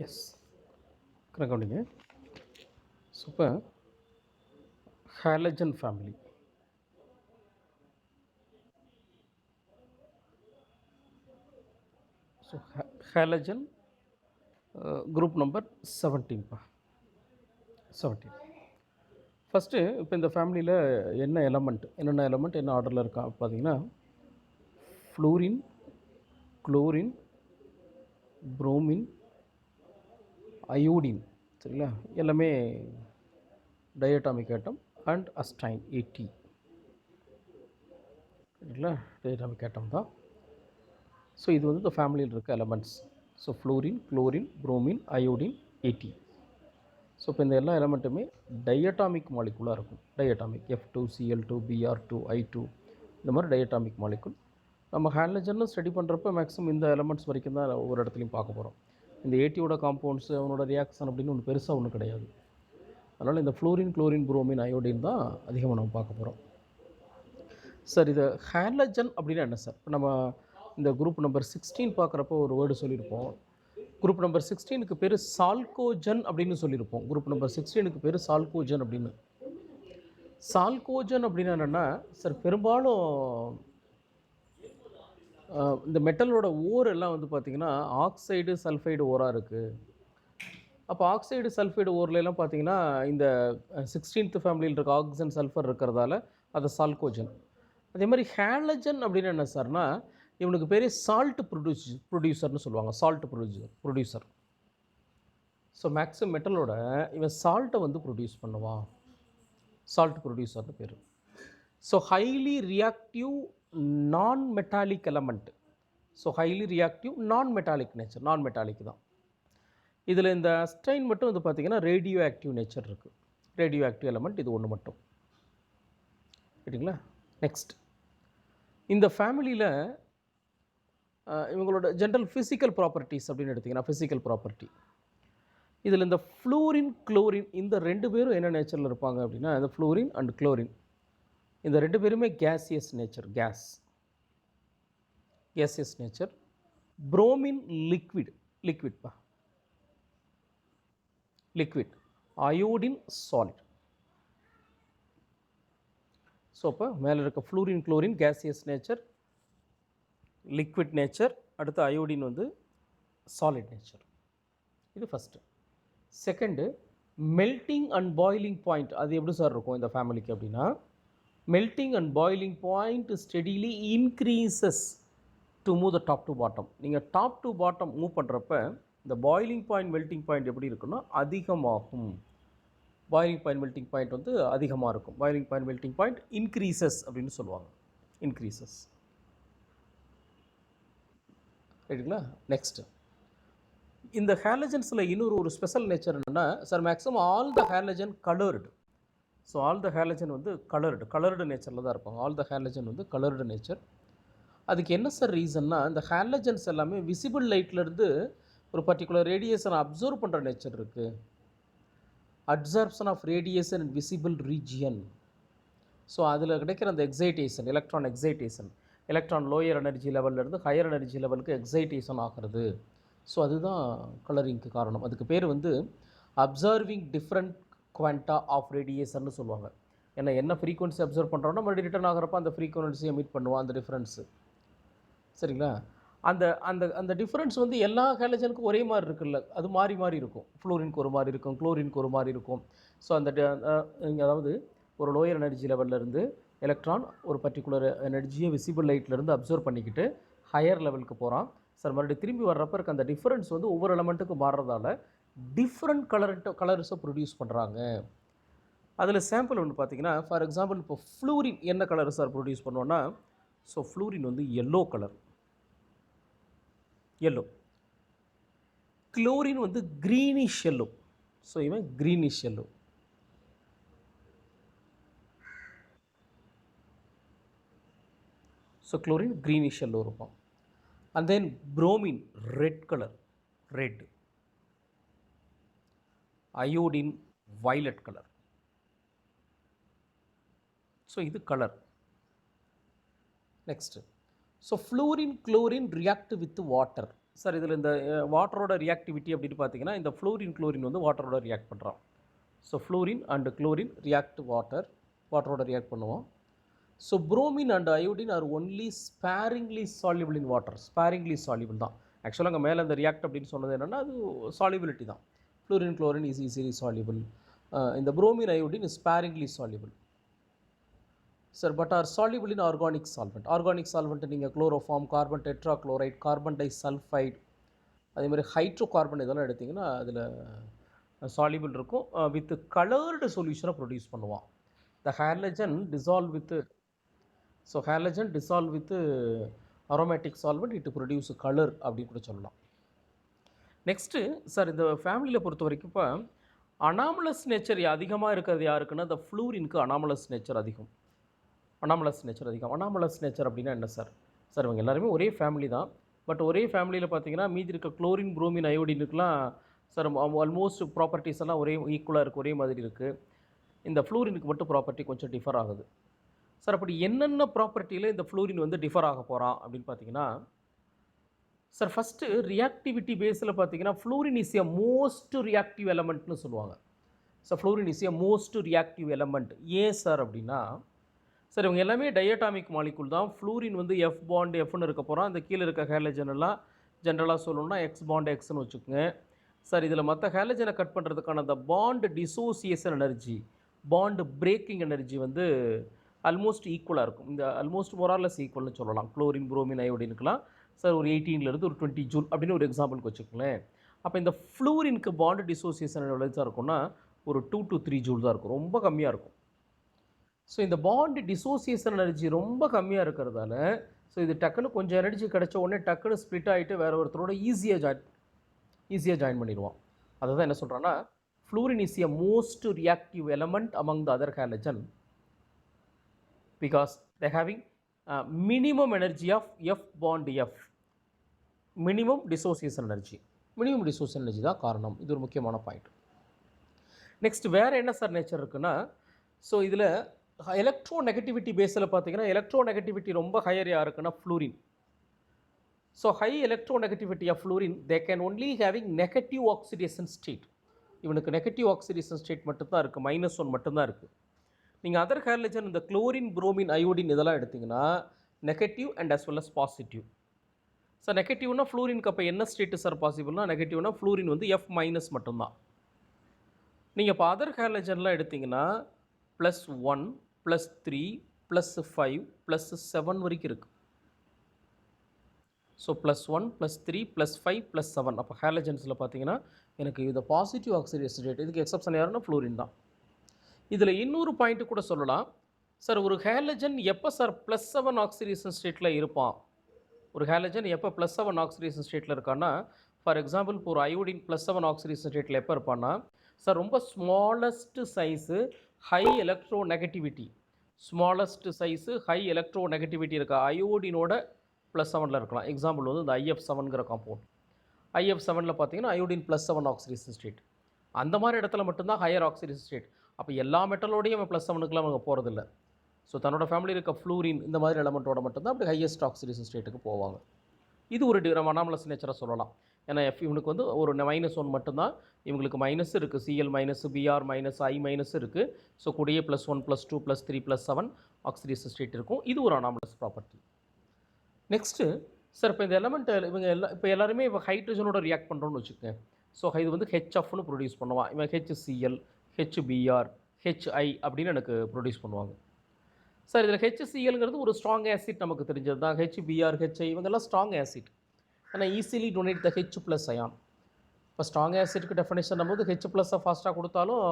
S, கரெக்டாக கவனிங்க. So இப்போ halogen family. So halogen group number 17பா, 17. ஃபஸ்ட்டு இப்போ இந்த ஃபேமிலியில் என்னென்ன எலமெண்ட் என்ன ஆர்டரில் இருக்கா பார்த்தீங்கன்னா, ஃப்ளூரின், குளோரின், புரோமின், அயோடின். சரிங்களா? எல்லாமே டயட்டாமிக் ஆட்டம் அண்ட் அஸ்டைன் 80. சரிங்களா? டயட்டாமிக் ஆட்டம் தான். ஸோ இது வந்து இந்த ஃபேமிலியில் இருக்க elements. So fluorine, chlorine, bromine, iodine, 80. So இப்போ இந்த எல்லா எலமெண்ட்டுமே டயட்டாமிக் மாலிகுலாக இருக்கும். டயட்டாமிக் F2Cl2 Br2 I2 இந்த மாதிரி டயட்டாமிக் மாலிகுல். நம்ம ஹாலஜன்னு ஸ்டடி பண்ணுறப்ப மேக்ஸிமம் இந்த எலமெண்ட்ஸ் வரைக்கும் தான் ஒவ்வொரு இடத்துலையும் பார்க்க போகிறோம். இந்த 80யோட காம்பவுண்ட்ஸ், அவனோட ரியாக்ஷன் அப்படின்னு ஒன்று பெருசாக ஒன்றும் கிடையாது. அதனால் இந்த ஃப்ளூரின், குளோரின், புரோமின், அயோடின் தான் அதிகமாக நம்ம பார்க்க போகிறோம். சார் இது ஹாலஜன் அப்படின்னா என்ன சார்? இப்போ நம்ம இந்த குரூப் நம்பர் 16 பார்க்குறப்போ ஒரு வேர்டு சொல்லியிருப்போம். குரூப் நம்பர் 16க்கு பேர் சால்கோஜன் அப்படின்னு சொல்லியிருப்போம். குரூப் நம்பர் 16க்கு பேர் சால்கோஜன் அப்படின்னு. சால்கோஜன் அப்படின்னா என்னென்னா சார், பெரும்பாலும் இந்த மெட்டலோட ஓர் எல்லாம் வந்து பார்த்திங்கன்னா ஆக்சைடு சல்ஃபைடு ஓராக இருக்குது. அப்போ ஆக்சைடு சல்ஃபைடு ஓர்லாம் பார்த்தீங்கன்னா இந்த 16th ஃபேமிலியில் இருக்க ஆக்சிஜன் சல்ஃபர் இருக்கிறதால அது சால்கோஜன். அதே மாதிரி ஹேலஜன் அப்படின்னு என்ன சார்னா, இவனுக்கு பேர் சால்ட் ப்ரொடியூசர்னு சொல்லுவாங்க. Salt producer. ஸோ மேக்ஸிமம் மெட்டலோட இவன் சால்ட்டை வந்து ப்ரொடியூஸ் பண்ணுவான். சால்ட் ப்ரொடியூசர்னு பேர். ஸோ ஹைலி ரியாக்டிவ் நான் metallic element. So highly reactive நான் மெட்டாலிக் நேச்சர், நான் மெட்டாலிக் தான். இதில் இந்த அஸ்டைன் மட்டும் வந்து பார்த்திங்கன்னா ரேடியோ ஆக்டிவ் நேச்சர் இருக்குது. ரேடியோ ஆக்டிவ் எலமெண்ட் இது ஒன்று மட்டும். சரிங்களா? நெக்ஸ்ட், இந்த ஃபேமிலியில் இவங்களோட ஜென்ரல் ஃபிசிக்கல் ப்ராப்பர்ட்டிஸ் அப்படின்னு எடுத்திங்கன்னா, ஃபிசிக்கல் ப்ராப்பர்ட்டி இதில் இந்த ஃப்ளூரின், குளோரின் இந்த ரெண்டு பேரும் என்ன நேச்சரில் இருப்பாங்க அப்படின்னா, இந்த ஃப்ளூரின் அண்ட் குளோரின் இந்த ரெண்டு பேருமே gaseous nature, gaseous nature. Bromine liquid, iodine solid. So அப்போ மேலே இருக்க fluorine, chlorine gaseous nature, liquid nature, அடுத்து அயோடின் வந்து சாலிட் நேச்சர். இது first. Second, melting and boiling point. அது எப்படி சார் இருக்கும் இந்த ஃபேமிலிக்கு அப்படின்னா, melting and boiling point steadily increases to move the top to bottom. நீங்கள் டாப் டு பாட்டம் மூவ் பண்ணுறப்ப இந்த பாயிலிங் பாயிண்ட், மெல்ட்டிங் பாயிண்ட் எப்படி இருக்குன்னா அதிகமாகும். பாயிலிங் பாயிண்ட், மெல்ட்டிங் பாயிண்ட் வந்து அதிகமாக இருக்கும். Boiling point, melting point increases அப்படின்னு சொல்லுவாங்க. இன்க்ரீசஸ். ரைட்டுங்களா? நெக்ஸ்ட்டு, இந்த ஹேலஜன்ஸில் இன்னொரு ஒரு ஸ்பெஷல் நேச்சர் என்னென்னா sir, maximum all the halogen coloured. So all the halogen வந்து கலர்டு நேச்சரில் தான் இருப்பாங்க. ஆல் த ஹேலஜன் வந்து கலர்டு நேச்சர். அதுக்கு என்ன சார் ரீசன்னா, இந்த ஹேலஜன்ஸ் எல்லாமே விசிபிள் லைட்லேருந்து ஒரு பர்டிகுலர் ரேடியேஷனை அப்சர்வ் பண்ணுற நேச்சர் இருக்குது. Absorption of radiation in visible region. So அதில் கிடைக்கிற அந்த excitation, electron excitation, electron lower energy லெவல்லேருந்து ஹையர் எனர்ஜி லெவலுக்கு எக்ஸைட்டேஷன் ஆகிறது. ஸோ அதுதான் கலரிங்க்கு காரணம். அதுக்கு பேர் வந்து அப்சர்விங் டிஃப்ரெண்ட் குவான்டா ஆஃப் ரேடியேஷன்னு சொல்லுவாங்க. ஏன்னா என்ன ஃப்ரீக்வன்சி அப்சர்வ் பண்ணுறோன்னா மறுபடியும் ரிட்டர்ன் ஆகிறப்ப அந்த ஃப்ரீக்வன்சியை மீட் பண்ணுவோம், அந்த டிஃப்ரென்ஸு. சரிங்களா? அந்த அந்த அந்த டிஃப்ரென்ஸ் வந்து எல்லா ஹேலஜனுக்கும் ஒரே மாதிரி இருக்குல்ல, அது மாறி மாறி இருக்கும். ஃப்ளூரினுக்கு ஒரு மாதிரி இருக்கும், குளோரினுக்கு ஒரு மாதிரி இருக்கும். ஸோ அந்த அதாவது ஒரு லோயர் எனர்ஜி லெவல்லேருந்து எலக்ட்ரான் ஒரு பர்டிகுலர் எனர்ஜியை விசிபிள் லைட்லேருந்து அப்சர்வ் பண்ணிக்கிட்டு ஹையர் லெவலுக்கு போகிறான். சார் மறுபடியும் திரும்பி வர்றப்ப இருக்க அந்த டிஃப்ரென்ஸ் வந்து ஒவ்வொரு எலமெண்ட்டுக்கும் மாறுறதால டிஃப்ரெண்ட் கலர்ஸை ப்ரொடியூஸ் பண்ணுறாங்க. அதில் சாம்பிள் ஒன்று பார்த்தீங்கன்னா, ஃபார் எக்ஸாம்பிள் இப்போ ஃப்ளூரின் என்ன கலர் சார் ப்ரொடியூஸ் பண்ணுவோன்னா, ஸோ ஃப்ளூரின் வந்து எல்லோ கலர், எல்லோ. குளோரின் வந்து க்ரீனிஷ் எல்லோ. ஸோ இவன் greenish yellow. So chlorine greenish yellow இருக்கும். And then bromine red colour, red. Iodine violet colour. So இது colour. Next, so fluorine, chlorine react with water. Sir இதில் இந்த வாட்டரோட reactivity அப்படின்னு பார்த்தீங்கன்னா இந்த ஃப்ளூரின் குளோரின் வந்து வாட்டரோட ரியாக்ட் பண்ணுறோம். So fluorine and chlorine react வாட்டரோட ரியாக்ட் பண்ணுவோம். So bromine and iodine are only sparingly soluble in water. Sparingly soluble தான். ஆக்சுவலாக அங்கே மேலே அந்த ரியாக்ட் அப்படின்னு சொன்னது என்னென்னா அது சால்யூபிலிட்டி தான். Fluorine chlorine is easily soluble. இந்த bromine iodine is sparingly soluble. Sir but are soluble in organic solvent. Organic solvent நீங்கள் chloroform, carbon tetrachloride, carbon disulphide, அதேமாதிரி ஹைட்ரோ கார்பன் இதெல்லாம் எடுத்திங்கன்னா அதில் சால்யூபிள் இருக்கும். வித் கலர்டு சொல்யூஷனை ப்ரொடியூஸ் பண்ணுவான். The halogen dissolve with so halogen dissolve with aromatic solvent it produce colour அப்படின்னு கூட சொல்லலாம். நெக்ஸ்ட்டு சார் இந்த ஃபேமிலியில் பொறுத்த வரைக்கும் இப்போ அனாமலஸ் நேச்சர் அதிகமாக இருக்கிறது யாருக்குன்னா இந்த ஃப்ளூரினுக்கு அனாமலஸ் நேச்சர் அதிகம். அனாமலஸ் நேச்சர் அப்படின்னா என்ன சார்? சார் இவங்க எல்லாருமே ஒரே ஃபேமிலி தான். பட் ஒரே ஃபேமிலியில் பார்த்தீங்கன்னா மீதி இருக்க குளோரின், புரோமின், அயோடினுக்குலாம் சார் ஆல்மோஸ்ட் ப்ராப்பர்ட்டிஸ் எல்லாம் ஒரே ஈக்குவலாக இருக்குது, ஒரே மாதிரி இருக்குது. இந்த ஃப்ளூரினுக்கு மட்டும் ப்ராப்பர்ட்டி கொஞ்சம் டிஃபர் ஆகுது. சார் அப்படி என்னென்ன ப்ராப்பர்ட்டியில் இந்த ஃப்ளூரின் வந்து டிஃபர் ஆக போகிறான் அப்படின்னு பார்த்தீங்கன்னா சார் ஃபஸ்ட்டு ரியாக்டிவிட்டி பேஸில் பார்த்தீங்கன்னா fluorine is a most reactive எலமெண்ட்னு சொல்லுவாங்க. So fluorine is a most reactive element. ஏன் சார் அப்படின்னா சார் இவங்க எல்லாமே டயட்டாமிக் மாலிகுல் தான். ஃப்ளூரின் வந்து எஃப் பாண்ட் எஃப்னு இருக்க போகிறோம். அந்த கீழே இருக்க ஹேலஜன் எல்லாம் ஜென்ரலாக சொல்லணும்னா எக்ஸ் பாண்ட் எக்ஸ்னு வச்சுக்கோங்க. சார் இதில் மற்ற ஹேலஜனை கட் பண்ணுறதுக்கான அந்த bond dissociation energy, bond braking energy வந்து ஆல்மோஸ்ட் ஈக்குவலாக இருக்கும். இந்த ஆல்மோஸ்ட் மொரார்லெஸ் ஈக்குவல்னு சொல்லலாம். குளோரின், புரோமின், அயோடினுக்குலாம் சார் ஒரு 18 ஒரு 20 ஜூல் அப்படின்னு ஒரு எக்ஸாம்பிளுக்கு வச்சுக்கோங்களேன். அப்போ இந்த ஃப்ளூரினுக்கு பாண்ட் டிசோசியேஷன் எவ்வளோ தான் இருக்கும்னா ஒரு 2 to 3 ஜூல் தான் இருக்கும். ரொம்ப கம்மியாக இருக்கும். ஸோ இந்த பாண்ட் டிசோசியேஷன் எனர்ஜி ரொம்ப கம்மியாக இருக்கிறதால ஸோ இது டக்குன்னு கொஞ்சம் எனர்ஜி கிடச்ச உடனே டக்குன்னு ஸ்ப்ளிட் ஆகிட்டு வேறு ஒருத்தரோட ஈஸியாக ஜாயின் பண்ணிடுவான். அதை தான் என்ன சொல்கிறான்னா fluorine is a most reactive element among the other halogen because they having minimum energy of F bond F, minimum dissociation energy தான் காரணம். இது ஒரு முக்கியமான பாயிண்ட். நெக்ஸ்ட் வேறு என்ன சார் நேச்சர் இருக்குன்னா ஸோ இதில் எலக்ட்ரோ நெகட்டிவிட்டி பேஸில் பார்த்தீங்கன்னா எலக்ட்ரோ நெகட்டிவிட்டி ரொம்ப ஹையர் யாருக்குன்னா fluorine. So high electronegativity of fluorine they can only having negative oxidation state. இவனுக்கு நெகட்டிவ் ஆக்சிடேஷன் ஸ்டேட் மட்டும்தான் இருக்குது, -1 மட்டும்தான் இருக்குது. நீங்கள் அதர் ஹேலஜன் இந்த குளோரின், புரோமின், அயோடின் இதெல்லாம் எடுத்திங்கன்னா negative and as well as positive. Sir நெகட்டிவ்னா ஃப்ளூரினுக்கு அப்போ என்ன ஸ்டேட்டு சார் பாசிபிள்னா நெகட்டிவ்னா ஃப்ளூரின் வந்து F- மட்டும்தான். நீங்கள் இப்போ அதர் ஹேலஜன்லாம் எடுத்திங்கன்னா +1, +3, +5, +7 வரைக்கும் இருக்குது. ஸோ +1, +3, +5, +7 அப்போ ஹேலஜன்ஸில் பார்த்தீங்கன்னா எனக்கு இது பாசிட்டிவ் ஆக்சிடேஷன் ஸ்டேட். இதுக்கு எக்ஸப்ஷன் யாருன்னா ஃப்ளூரின் தான். இதில் இன்னொரு பாயிண்ட்டு கூட சொல்லலாம் சார். ஒரு ஹேலஜன் எப்போ சார் +7 ஆக்சிடேஷன் ஸ்டேட்டில் இருப்பான்? ஒரு ஹேலஜன் எப்போ +7 ஆக்சிடேஷன் ஸ்டேட்டில் இருக்கான்னா ஃபார் எக்ஸாம்பிள் இப்போ ஒரு அயோடின் +7 ஆக்சிடேஷன் ஸ்டேட்டில் எப்போ இருப்பான்னா சார் ரொம்ப smallest size high electro negativity, smallest size high electro negativity இருக்க அயோடினோட +7 இருக்கலாம். எக்ஸாம்பிள் வந்து இந்த IF7ங்கிற காம்பவுண்ட். IF7 பார்த்தீங்கன்னா அயோடின் +7 ஆக்சிடேஷன் ஸ்டேட். அந்த மாதிரி இடத்துல மட்டும்தான் ஹையர் ஆக்சிடேஷன் ஸ்டேட். அப்போ எல்லா மெட்டலோடையும் அவன் +7க்குலாம் அவங்க போகிறதில்ல. ஸோ தன்னோட ஃபேமிலி இருக்க ஃப்ளூரின் இந்த மாதிரி எலமெண்ட்டோட மட்டும்தான் அப்படி ஹையஸ்ட் ஆக்சிடேஷன் ஸ்டேட்டுக்கு போவாங்க. இது ஒரு அனாமலஸ் நேச்சராக சொல்லலாம். ஏன்னா இவனுக்கு வந்து ஒரு -1 மட்டும்தான், இவங்களுக்கு மைனஸ் இருக்குது, Cl-, Br-, I- இருக்குது. ஸோ கூடிய +1, +2, +3, +7 ஆக்சிடேஷன் ஸ்டேட் இருக்கும். இது ஒரு அனாமலஸ் ப்ராப்பர்ட்டி. நெக்ஸ்ட்டு சார் இப்போ இந்த எலமெண்ட் இவங்க இப்போ எல்லாருமே இப்போ ஹைட்ரஜனோட ரியாக்ட் பண்ணுறோன்னு வச்சுக்கோங்க. ஸோ இது வந்து HFன்னு ப்ரொடியூஸ் பண்ணுவான். இவன் HCl, HBr, HI அப்படின்னு எனக்கு ப்ரொடியூஸ் பண்ணுவாங்க. சார் இதில் HClங்கிறது ஒரு ஸ்ட்ராங் ஆசிட் நமக்கு தெரிஞ்சது தான். HBr, HI இவங்கெல்லாம் ஸ்ட்ராங் ஆசிட். ஆனால் ஈஸிலி டொனேட் த H+ அயான். இப்போ ஸ்ட்ராங் ஆசிட்க்கு டெஃபினேஷன் நம்ம H+ ஃபாஸ்ட்டாக கொடுத்தாலும்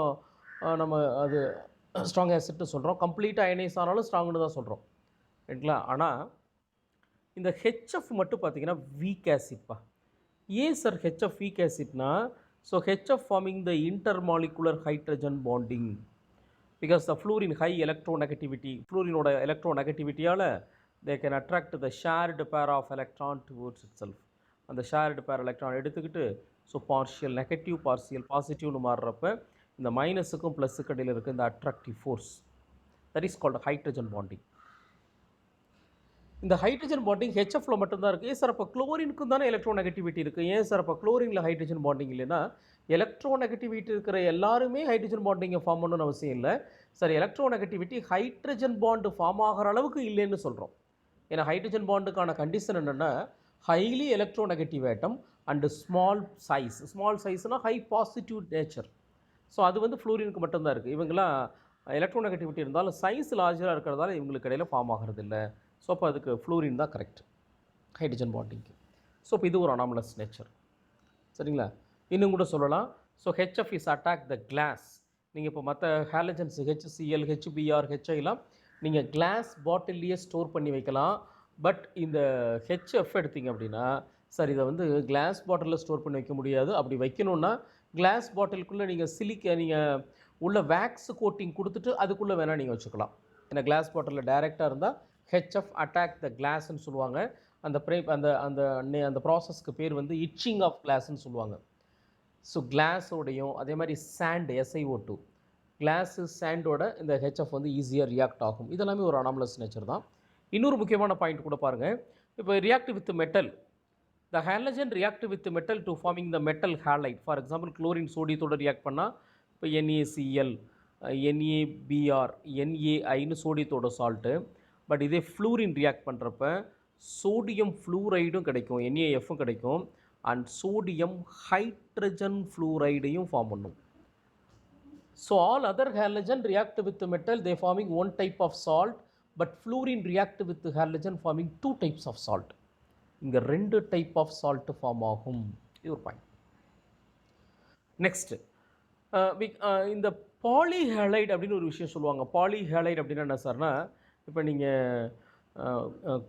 நம்ம அது ஸ்ட்ராங் ஆசிட்னு சொல்கிறோம். கம்ப்ளீட்டாக அயனைஸ் ஆனாலும் ஸ்ட்ராங்னு தான் சொல்கிறோம், ரைட்டுங்களா? ஆனால் இந்த HF மட்டும் பார்த்தீங்கன்னா வீக் ஆசிட்ப்பா. ஏன் சார் HF வீக் ஆசிட்னா so HF forming the intermolecular hydrogen bonding because the fluorine high electronegativity, ஃப்ளூரினோட எலக்ட்ரோநெகட்டிவிட்டியால் they can attract the shared pair of electron towards itself. அந்த ஷேர்டு பேர் எலக்ட்ரான் எடுத்துக்கிட்டு so partial negative, partial பாசிட்டிவ்னு மாறுறப்ப இந்த மைனஸுக்கும் ப்ளஸுக்கு இடையில் இருக்க இந்த attractive force that is called hydrogen bonding. இந்த ஹைட்ரஜன் பாண்டிங் ஹெச்எஃப்ல மட்டும்தான் இருக்குது. ஏன் சார் அப்போ குளோரினுக்கும் தானே எலக்ட்ரோநெகட்டிவிட்டி இருக்குது, ஏன் சார் அப்போ குளோரினில் ஹைட்ரஜன் பாண்டிங் இல்லைன்னா? எலக்ட்ரோநெகட்டிவிட்டி இருக்கிற எல்லாருமே ஹைட்ரஜன் பாண்டிங்கை ஃபார்ம் பண்ணணும்னு அவசியம் இல்லை sir. Electronegativity hydrogen bond form ஆகிற அளவுக்கு இல்லைன்னு சொல்கிறோம். ஏன்னா ஹைட்ரஜன் பாண்டுக்கான கண்டிஷன் என்னென்னா highly electronegative atom and small size. Small சைஸ்னால் ஹை பாசிட்டிவ் நேச்சர். ஸோ அது வந்து ஃப்ளூரினுக்கு மட்டும்தான் இருக்குது. இவங்கெல்லாம் எலக்ட்ரோநெகட்டிவிட்டி இருந்தாலும் சைஸ் லார்ஜராக இருக்கிறதால இவங்களுக்கு இடையில் ஃபார்ம் ஆகிறது இல்லை. ஸோ அப்போ அதுக்கு ஃப்ளூரின் தான் கரெக்ட் ஹைட்ரஜன் பாண்டிங்க்கு. ஸோ இப்போ இது ஒரு அனாமலஸ் நேச்சர், சரிங்களா? இன்னும் கூட சொல்லலாம். So HF is attack the glass. நீங்கள் இப்போ மற்ற ஹாலஜன்ஸ் ஹெச்சிஎல், ஹெச்பிஆர், ஹெச்ஐலாம் நீங்கள் கிளாஸ் பாட்டில்லையே ஸ்டோர் பண்ணி வைக்கலாம். பட் இந்த ஹெச்எஃப் எடுத்திங்க அப்படின்னா சார் இதை வந்து கிளாஸ் பாட்டிலில் ஸ்டோர் பண்ணி வைக்க முடியாது. அப்படி வைக்கணுன்னா கிளாஸ் பாட்டிலுக்குள்ளே நீங்கள் உள்ள வேக்ஸ் கோட்டிங் கொடுத்துட்டு அதுக்குள்ளே வேணால் நீங்கள் வச்சுக்கலாம். ஏன்னா கிளாஸ் பாட்டிலில் டைரெக்டாக இருந்தால் ஹெச்எஃப் அட்டாக் த கிளாஸ்ன்னு சொல்லுவாங்க. அந்த ப்ராசஸ்க்கு பேர் வந்து இச்சிங் ஆஃப் கிளாஸ்ன்னு சொல்லுவாங்க. ஸோ கிளாஸோடையும் அதே மாதிரி சாண்ட் SiO2 கிளாஸு சாண்டோட இந்த ஹெச்எஃப் வந்து ஈஸியாக ரியாக்ட் ஆகும். இதெல்லாமே ஒரு அனாமலஸ் நேச்சர் தான். இன்னொரு முக்கியமான பாயிண்ட் கூட பாருங்கள். இப்போ react with metal, the halogen react with metal to forming the metal halide. For example, chlorine சோடியத்தோட ரியாக்ட் பண்ணால் இப்போ NaCl, NaBr, NaIன்னு சோடியத்தோட சால்ட்டு. பட் இதே ஃப்ளூரின் ரியாக்ட் பண்ணுறப்ப சோடியம் ஃப்ளூரைடும் கிடைக்கும், NaFும் கிடைக்கும், அண்ட் சோடியம் ஹைட்ரஜன் ஃப்ளூரைடையும் ஃபார்ம் பண்ணும். So all other halogen react with metal they forming one type of salt, but fluorine react with halogen forming 2 types of salt. இங்கே 2 type of salt form ஆகும். இது ஒரு பாயிண்ட். நெக்ஸ்ட்டு இந்த பாலிஹேலைட் அப்படின்னு ஒரு விஷயம் சொல்லுவாங்க. பாலிஹேலைட் அப்படின்னா என்ன சார்னா, இப்போ நீங்கள்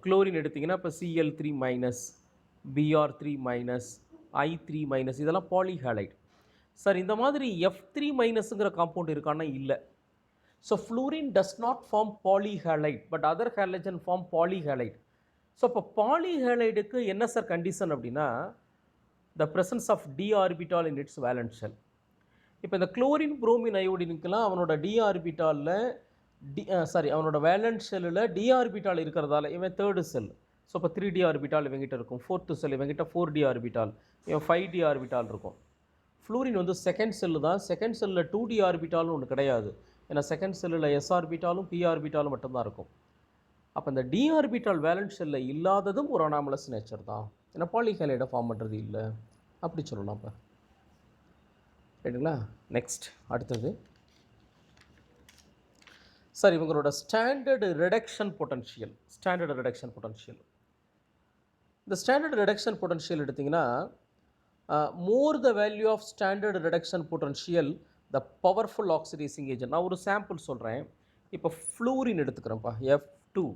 குளோரின் எடுத்திங்கன்னா இப்போ Cl3-, Br3-, I3-, இதெல்லாம் பாலிஹேலைட். சார் இந்த மாதிரி F3-ங்கிற காம்பவுண்ட் இருக்கான்னா இல்லை. So fluorine does not form polyhalide, but other halogen form polyhalide. So இப்போ பாலிஹேலைடுக்கு என்ன சார் கண்டிஷன் அப்படின்னா, the presence of d orbital in its valence shell. இப்போ இந்த குளோரின் புரோமின் அயோடினுக்கெல்லாம் அவனோட d ஆர்பிட்டாலில் அவனோட வேலன்ஸ் ஷெல்லில் d ஆர்பிட்டால் இருக்கிறதால இவன் 3rd செல். ஸோ இப்போ 3d ஆர்பிட்டால் இவங்கிட்ட இருக்கும். 4th செல் இவங்கிட்ட 4d ஆர்பிட்டால், இவன் 5d ஆர்பிட்டால் இருக்கும். ஃப்ளூரின் வந்து 2nd செல்லு தான். 2nd செல்லில் 2d ஆர்பிட்டால்னு ஒன்று கிடையாது. ஏன்னா 2nd செல்லில் s ஆர்பிட்டாலும் p ஆர்பிட்டாலும் மட்டும்தான் இருக்கும். அப்போ இந்த d ஆர்பிட்டால் வேலன்ஸ் ஷெல்லில் இல்லாததும் ஒரு அனாமலஸ் நேச்சர் தான். ஏன்னா பாலிஹேலைடை ஃபார்ம் பண்ணுறது இல்லை, அப்படி சொல்லலாம். இப்போ ரைட்டுங்களா? நெக்ஸ்ட் அடுத்தது சார் இவங்களோட ஸ்டாண்டர்டு ரிடக்ஷன் பொட்டன்ஷியல். இந்த ஸ்டாண்டர்ட் ரிடக்ஷன் பொட்டன்ஷியல் எடுத்திங்கன்னா, more the value of standard reduction potential the powerful oxidising agent. நான் ஒரு சாம்பிள் சொல்கிறேன். இப்போ ஃப்ளூரின் எடுத்துக்கிறேன்ப்பா, F2.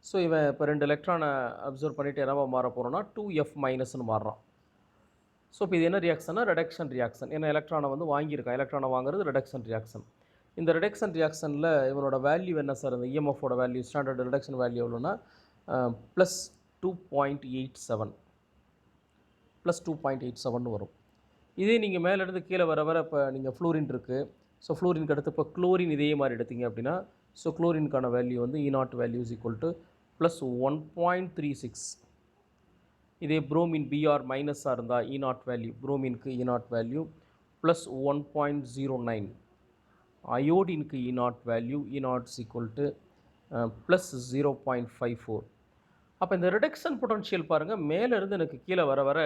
ஸோ இவன் இப்போ 2 எலக்ட்ரானை அப்சர்வ் பண்ணிவிட்டு என்னவா மாற போகிறோன்னா 2F- மாறுறான். ஸோ இப்போ இது என்ன ரியாக்ஷன்னா ரிடக்ஷன் ரியாக்ஷன். ஏன்னா எலக்ட்ரானை வந்து வாங்கியிருக்கான், எலக்ட்ரானை வாங்குறது ரிடக்ஷன் ரியாக்ஷன். இந்த ரிடக்ஷன் ரியாக்ஷனில் இவனோட வேல்யூ என்ன சார்? இந்த EMFோட வேல்யூ, ஸ்டாண்டர்ட் ரிடக்ஷன் வேல்யூ எவ்வளோன்னா +2.87 வரும். இதே நீங்கள் மேலேருந்து கீழே வர வர இப்போ நீங்கள் ஃப்ளூரின் இருக்குது. ஸோ ஃப்ளூரினுக்கு அடுத்து இப்போ குளோரின் இதே மாதிரி எடுத்திங்க அப்படின்னா, ஸோ குளோரினுக்கான வேல்யூ வந்து E0 value is equal to +1.36. இதே புரோமின் Br மைனஸாக இருந்தால் E0 வேல்யூ, புரோமினுக்கு E0 வேல்யூ +1.09. அயோடினுக்கு E0 value E0 is equal to +0.54. அப்போ இந்த ரிடக்ஷன் பொட்டன்ஷியல் பாருங்கள், மேலேருந்து எனக்கு கீழே வர வர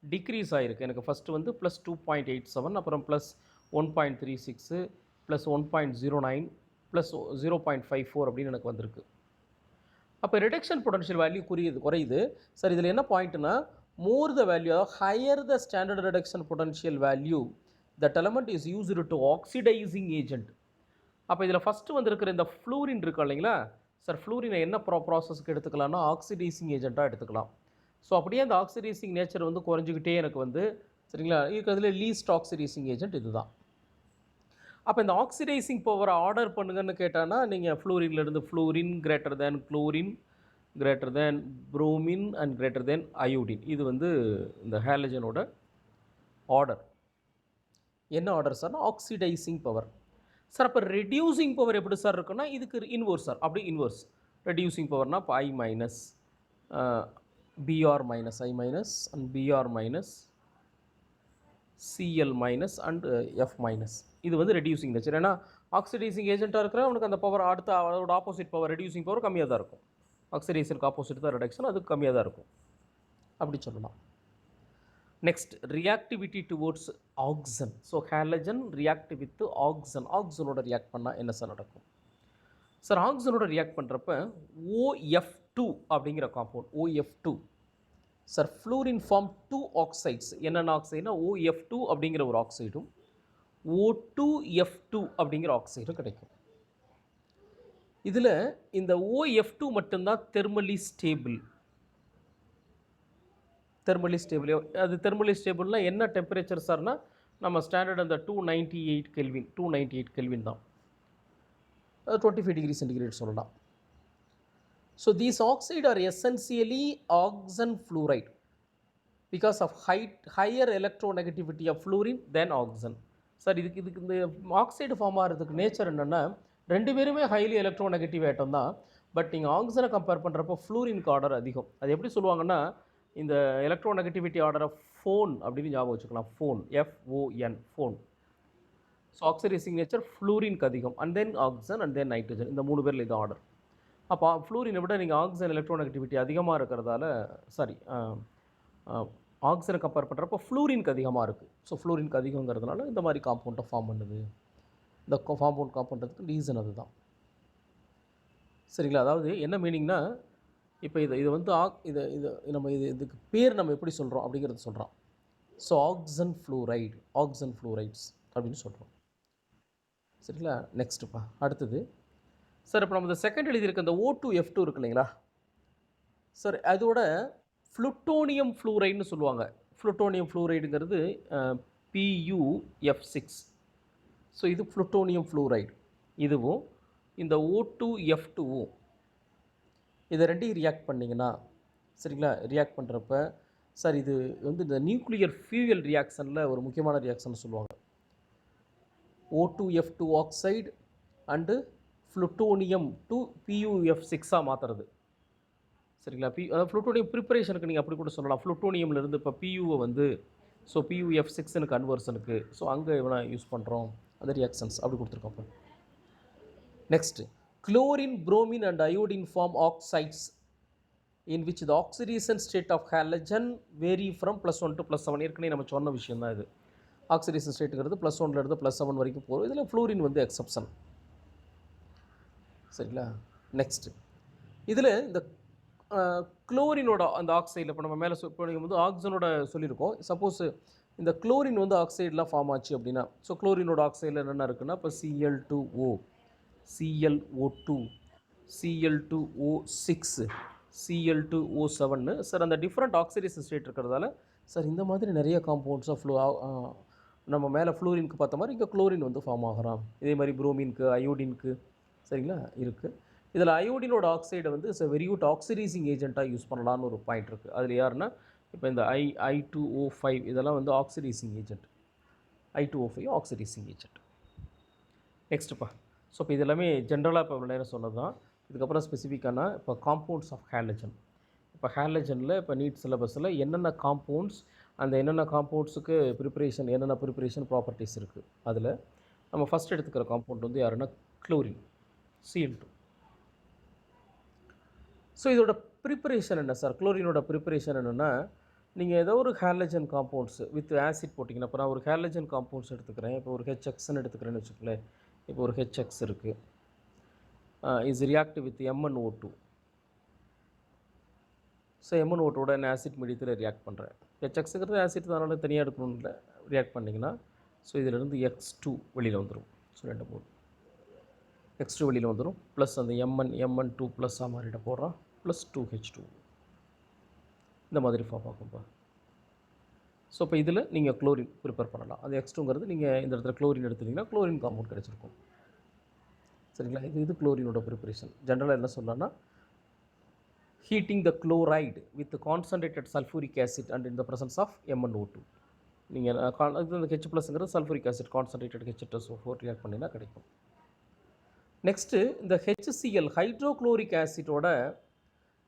டிக்ரீஸ் ஆகிருக்கு. எனக்கு ஃபஸ்ட்டு வந்து +2.87, அப்புறம் +1.36, +1.09, +0.54 அப்படின்னு எனக்கு வந்திருக்கு. அப்போ ரிடக்ஷன் பொட்டன்ஷியல் வேல்யூ குறையுது. சார் இதில் என்ன பாயிண்ட்னா, more the value, higher the standard reduction potential value, that element is used to oxidising agent. அப்போ இதில் ஃபஸ்ட்டு வந்திருக்கிற இந்த ஃப்ளூரின் இருக்கு இல்லைங்களா சார், ஃப்ளூரினை என்ன ப்ராசஸ்க்கு எடுத்துக்கலாம்னா ஆக்சிடைசிங் ஏஜென்ட்டாக எடுத்துக்கலாம். ஸோ அப்படியே அந்த ஆக்சிடைசிங் நேச்சர் வந்து குறைஞ்சிக்கிட்டே எனக்கு வந்து, சரிங்களா, இருக்கிறதுல லீஸ்ட் ஆக்சிடைசிங் ஏஜென்ட் இதுதான். அப்போ இந்த ஆக்சிடைசிங் பவரை ஆர்டர் பண்ணுங்கன்னு கேட்டானா, நீங்கள் ஃப்ளூரின்லேருந்து fluorine greater than chlorine greater than bromine and greater than iodine. இது வந்து இந்த ஹேலஜனோட ஆர்டர். என்ன ஆர்டர் சார்னா ஆக்சிடைசிங் பவர். சார் அப்போ ரெடியூசிங் பவர் எப்படி சார் இருக்குன்னா, இதுக்கு இன்வர்ஸ் சார். அப்படி இன்வர்ஸ் ரெடியூசிங் பவர்னால் இப்போ I minus Br minus I minus and Br minus Cl minus and F minus. இது வந்து ரெடியூசிங் நேச்சர். ஏன்னா ஆக்சிடைசிங் ஏஜென்ட்டாக இருக்கிற அவனுக்கு அந்த பவர் அடுத்த அதோட ஆப்போசிட் பவர் ரெடியூசிங் பவர் கம்மியாக தான் இருக்கும். ஆக்சிடேஷனுக்கு ஆப்போசிட் தான் ரிடக்ஷன், அது கம்மியாக தான் இருக்கும் அப்படி சொல்லலாம். Next reactivity towards oxygen. So halogen react with oxygen. ஆக்சனோட ரியாக்ட் பண்ணால் என்ன சார் நடக்கும்? சார் ஆக்சனோட ரியாக்ட் பண்ணுறப்ப OF2 அப்படிங்கிற compound OF2 sir fluorine form 2 oxides. என்னென்ன ஆக்சைடுனா OF2 அப்படிங்கிற ஒரு ஆக்சைடும் O2F2 அப்படிங்கிற ஆக்சைடும் கிடைக்கும். இதில் இந்த OF2 மட்டும்தான் தெர்மலி ஸ்டேபிள். தெர்மலி ஸ்டேபிள் அது தெர்மலி ஸ்டேபிள்னால் என்ன டெம்பரேச்சர் சார்னா நம்ம ஸ்டாண்டர்ட் அந்த 298 கெல்வின் 298 கெல்வின் தான், 25 டிகிரி சென்டிகிரேட் சொல்லலாம். So these oxide are essentially oxygen fluoride because of higher electronegativity of fluorine than oxygen. Sir இதுக்கு இந்த ஆக்சைடு ஃபார்ம் ஆகிறதுக்கு நேச்சர் என்னென்னா ரெண்டு பேருமே ஹைலி எலக்ட்ரோநெகட்டிவ் ஐட்டம் தான். பட் நீங்கள் ஆக்சனை கம்பேர் பண்ணுறப்போ ஃப்ளூரினுக்கு ஆர்டர் அதிகம். அது எப்படி சொல்லுவாங்கன்னா இந்த எலக்ட்ரோநெகட்டிவிட்டி ஆர்டரை ஃபோன் அப்படின்னு ஞாபகம் வச்சுக்கலாம். Phone FON phone. So oxidising nature ஃப்ளூரினுக்கு அதிகம், and then oxygen and then nitrogen. இந்த மூணு பேரில் இது ஆர்டர். அப்போ ஃப்ளூரினை விட நீங்கள் ஆக்சன் எலக்ட்ரோநெகட்டிவிட்டி அதிகமாக இருக்கிறதால சாரி ஆக்சனை கம்பேர் பண்ணுறப்போ ஃப்ளூரினுக்கு அதிகமாக இருக்குது. ஸோ ஃப்ளூரினுக்கு அதிகங்கிறதுனால இந்த மாதிரி காம்பவுண்டை ஃபார்ம் பண்ணுது. இந்த காம்பவுண்ட் பண்ணுறதுக்கு ரீசன் அதுதான். சரிங்களா? அதாவது என்ன மீனிங்னா இப்போ இது வந்து நம்ம இதுக்கு பேர் நம்ம எப்படி சொல்கிறோம் அப்படிங்கிறத சொல்கிறோம். ஸோ ஆக்சன் ஃப்ளூரைட்ஸ் அப்படின்னு சொல்கிறோம். சரிங்களா? நெக்ஸ்ட்டுப்பா அடுத்தது சார் இப்போ நம்ம இந்த செகண்ட் எழுதியிருக்க இந்த O2F2 இருக்கு இல்லைங்களா சார், அதோட ஃப்ளூட்டோனியம் ஃப்ளூரைடுன்னு சொல்லுவாங்க. ஃப்ளூட்டோனியம் ஃப்ளூரைடுங்கிறது PuF6. ஸோ இது ஃப்ளூட்டோனியம் ஃப்ளூரைடு. இதுவும் இந்த O2F2வும் இதை ரெண்டையும் ரியாக்ட் பண்ணிங்கன்னா சரிங்களா, ரியாக்ட் பண்ணுறப்ப சார் இது வந்து இந்த நியூக்ளியர் ஃபியூயல் ரியாக்ஷனில் ஒரு முக்கியமான ரியாக்ஷன் சொல்லுவாங்க. O2F2 oxide and ஃப்ளூட்டோனியம் to PuF6 மாற்றுறது. சரிங்களா? அதாவது ஃப்ளூட்டோனியம் ப்ரிப்பரேஷனுக்கு நீங்கள் அப்படி கூட சொல்லலாம். ஃப்ளூட்டோனியம்லேருந்து இப்போ PUவை வந்து ஸோ PuF6 கன்வர்ஷனுக்கு ஸோ அங்கே இவனை யூஸ் பண்ணுறோம். அந்த ரியாக்ஷன்ஸ் அப்படி கொடுத்துருக்கோம். இப்போ next chlorine, bromine and iodine form oxides in which the oxidation state of halogen vary from +1 to +7. ஏற்கனவே நம்ம சொன்ன விஷயம் தான் இது. ஆக்சிடேஷன் ஸ்டேட்டுங்கிறது +1லேருந்து +7 வரைக்கும் போகும். இதில் ஃப்ளூரின் வந்து எக்ஸப்ஷன். சரிங்களா? நெக்ஸ்ட்டு இதில் இந்த குளோரினோட அந்த ஆக்சைடில் இப்போ நம்ம மேலே இப்போ நீங்கள் வந்து ஆக்சனோட சொல்லியிருக்கோம். சப்போஸ் இந்த குளோரின் வந்து ஆக்சைடெலாம் ஃபார்ம் ஆச்சு அப்படின்னா ஸோ குளோரினோட ஆக்சைடில் என்னென்ன இருக்குன்னா இப்போ Cl2O, ClO2, Cl2O6, Cl2O7 sir அந்த டிஃப்ரெண்ட் ஆக்சிடேஷன் ஸ்டேட் இருக்கிறதால சார் இந்த மாதிரி நிறைய காம்பவுண்ட்ஸாக நம்ம மேலே ஃப்ளூரினுக்கு பார்த்த மாதிரி இங்கே குளோரின் வந்து ஃபார்ம் ஆகிறான். இதே மாதிரி புரோமினுக்கு, அயோடினுக்கு சரிங்களா இருக்குது. இதில் அயோடினோட ஆக்சைடை வந்து இட்ஸ் வெரி குட் ஆக்சிடைசிங் ஏஜென்ட்டாக யூஸ் பண்ணலான்னு ஒரு பாயிண்ட் இருக்குது. அதில் யாருன்னா இப்போ இந்த I2O5 இதெல்லாம் வந்து oxidising agent. I2O5 oxidising agent. நெக்ஸ்ட்டுப்பா ஸோ இப்போ இது எல்லாமே ஜென்ரலாக இப்போ நேரம் சொன்னது தான். இதுக்கப்புறம் ஸ்பெசிஃபிக்கான இப்போ காம்பவுண்ட்ஸ் ஆஃப் ஹாலஜன். இப்போ ஹாலஜனில் இப்போ நீட் சிலபஸில் என்னென்ன காம்பவுண்ட்ஸ், அந்த என்னென்ன காம்பவுண்ட்ஸுக்கு என்னென்ன ப்ரிப்பரேஷன் ப்ராப்பர்ட்டிஸ் இருக்குது. அதில் நம்ம ஃபஸ்ட் எடுத்துக்கிற காம்பவுண்ட் வந்து யாருன்னா குளோரின், Cl2. ஸோ இதோட ப்ரிப்பரேஷன் என்ன சார்? குளோரினோட ப்ரிப்பரேஷன் என்னென்னா நீங்கள் ஏதோ ஒரு ஹாலஜன் காம்பவுண்ட்ஸ் வித் ஆசிட் போட்டிங்கன்னா, இப்போ நான் ஒரு ஹாலஜன் காம்பவுண்ட்ஸ் எடுத்துக்கிறேன். இப்போ ஒரு HXன்னு எடுத்துக்கிறேன்னு வச்சுக்கலேன். இப்போ ஒரு HX இருக்குது, is react with MnO2. So MnO2ஓட நான் ஆசிட் மீடியத்தில் ரியாக்ட் பண்ணுறேன். HXங்கிறது ஆசிட் தானால தனியாக எடுக்கணும்னு இல்லை, ரியாக்ட் பண்ணிங்கன்னா ஸோ இதிலிருந்து X2 வெளியில் வந்துடும். ஸோ 2 3 X2 வெளியில் வந்துடும். ப்ளஸ் அந்த Mn2 ப்ளஸ்ஸாக மாறிட போடுறான், ப்ளஸ் 2H2 இந்த மாதிரி ஃபார்ம் ஆகும்பா. ஸோ இப்போ இதில் நீங்கள் குளோரின் ப்ரிப்பேர் பண்ணலாம். அது X2ங்கிறது நீங்கள் இந்த இடத்துல குளோரின் எடுத்துட்டிங்கன்னா குளோரின் காம்பவுண்ட் கிடச்சிருக்கும். சரிங்களா? இது குளோரினோட ப்ரிப்பரேஷன். ஜென்ரலாக என்ன சொல்லலாம்னா heating the chloride with concentrated sulphuric acid and in the presence of MnO2. நீங்கள் இது இந்த H+ங்கிறது sulphuric acid concentrated H2SO4 react பண்ணினா கிடைக்கும். நெக்ஸ்ட்டு இந்த HCl ஹைட்ரோக்ளோரிக் ஆசிட்டோட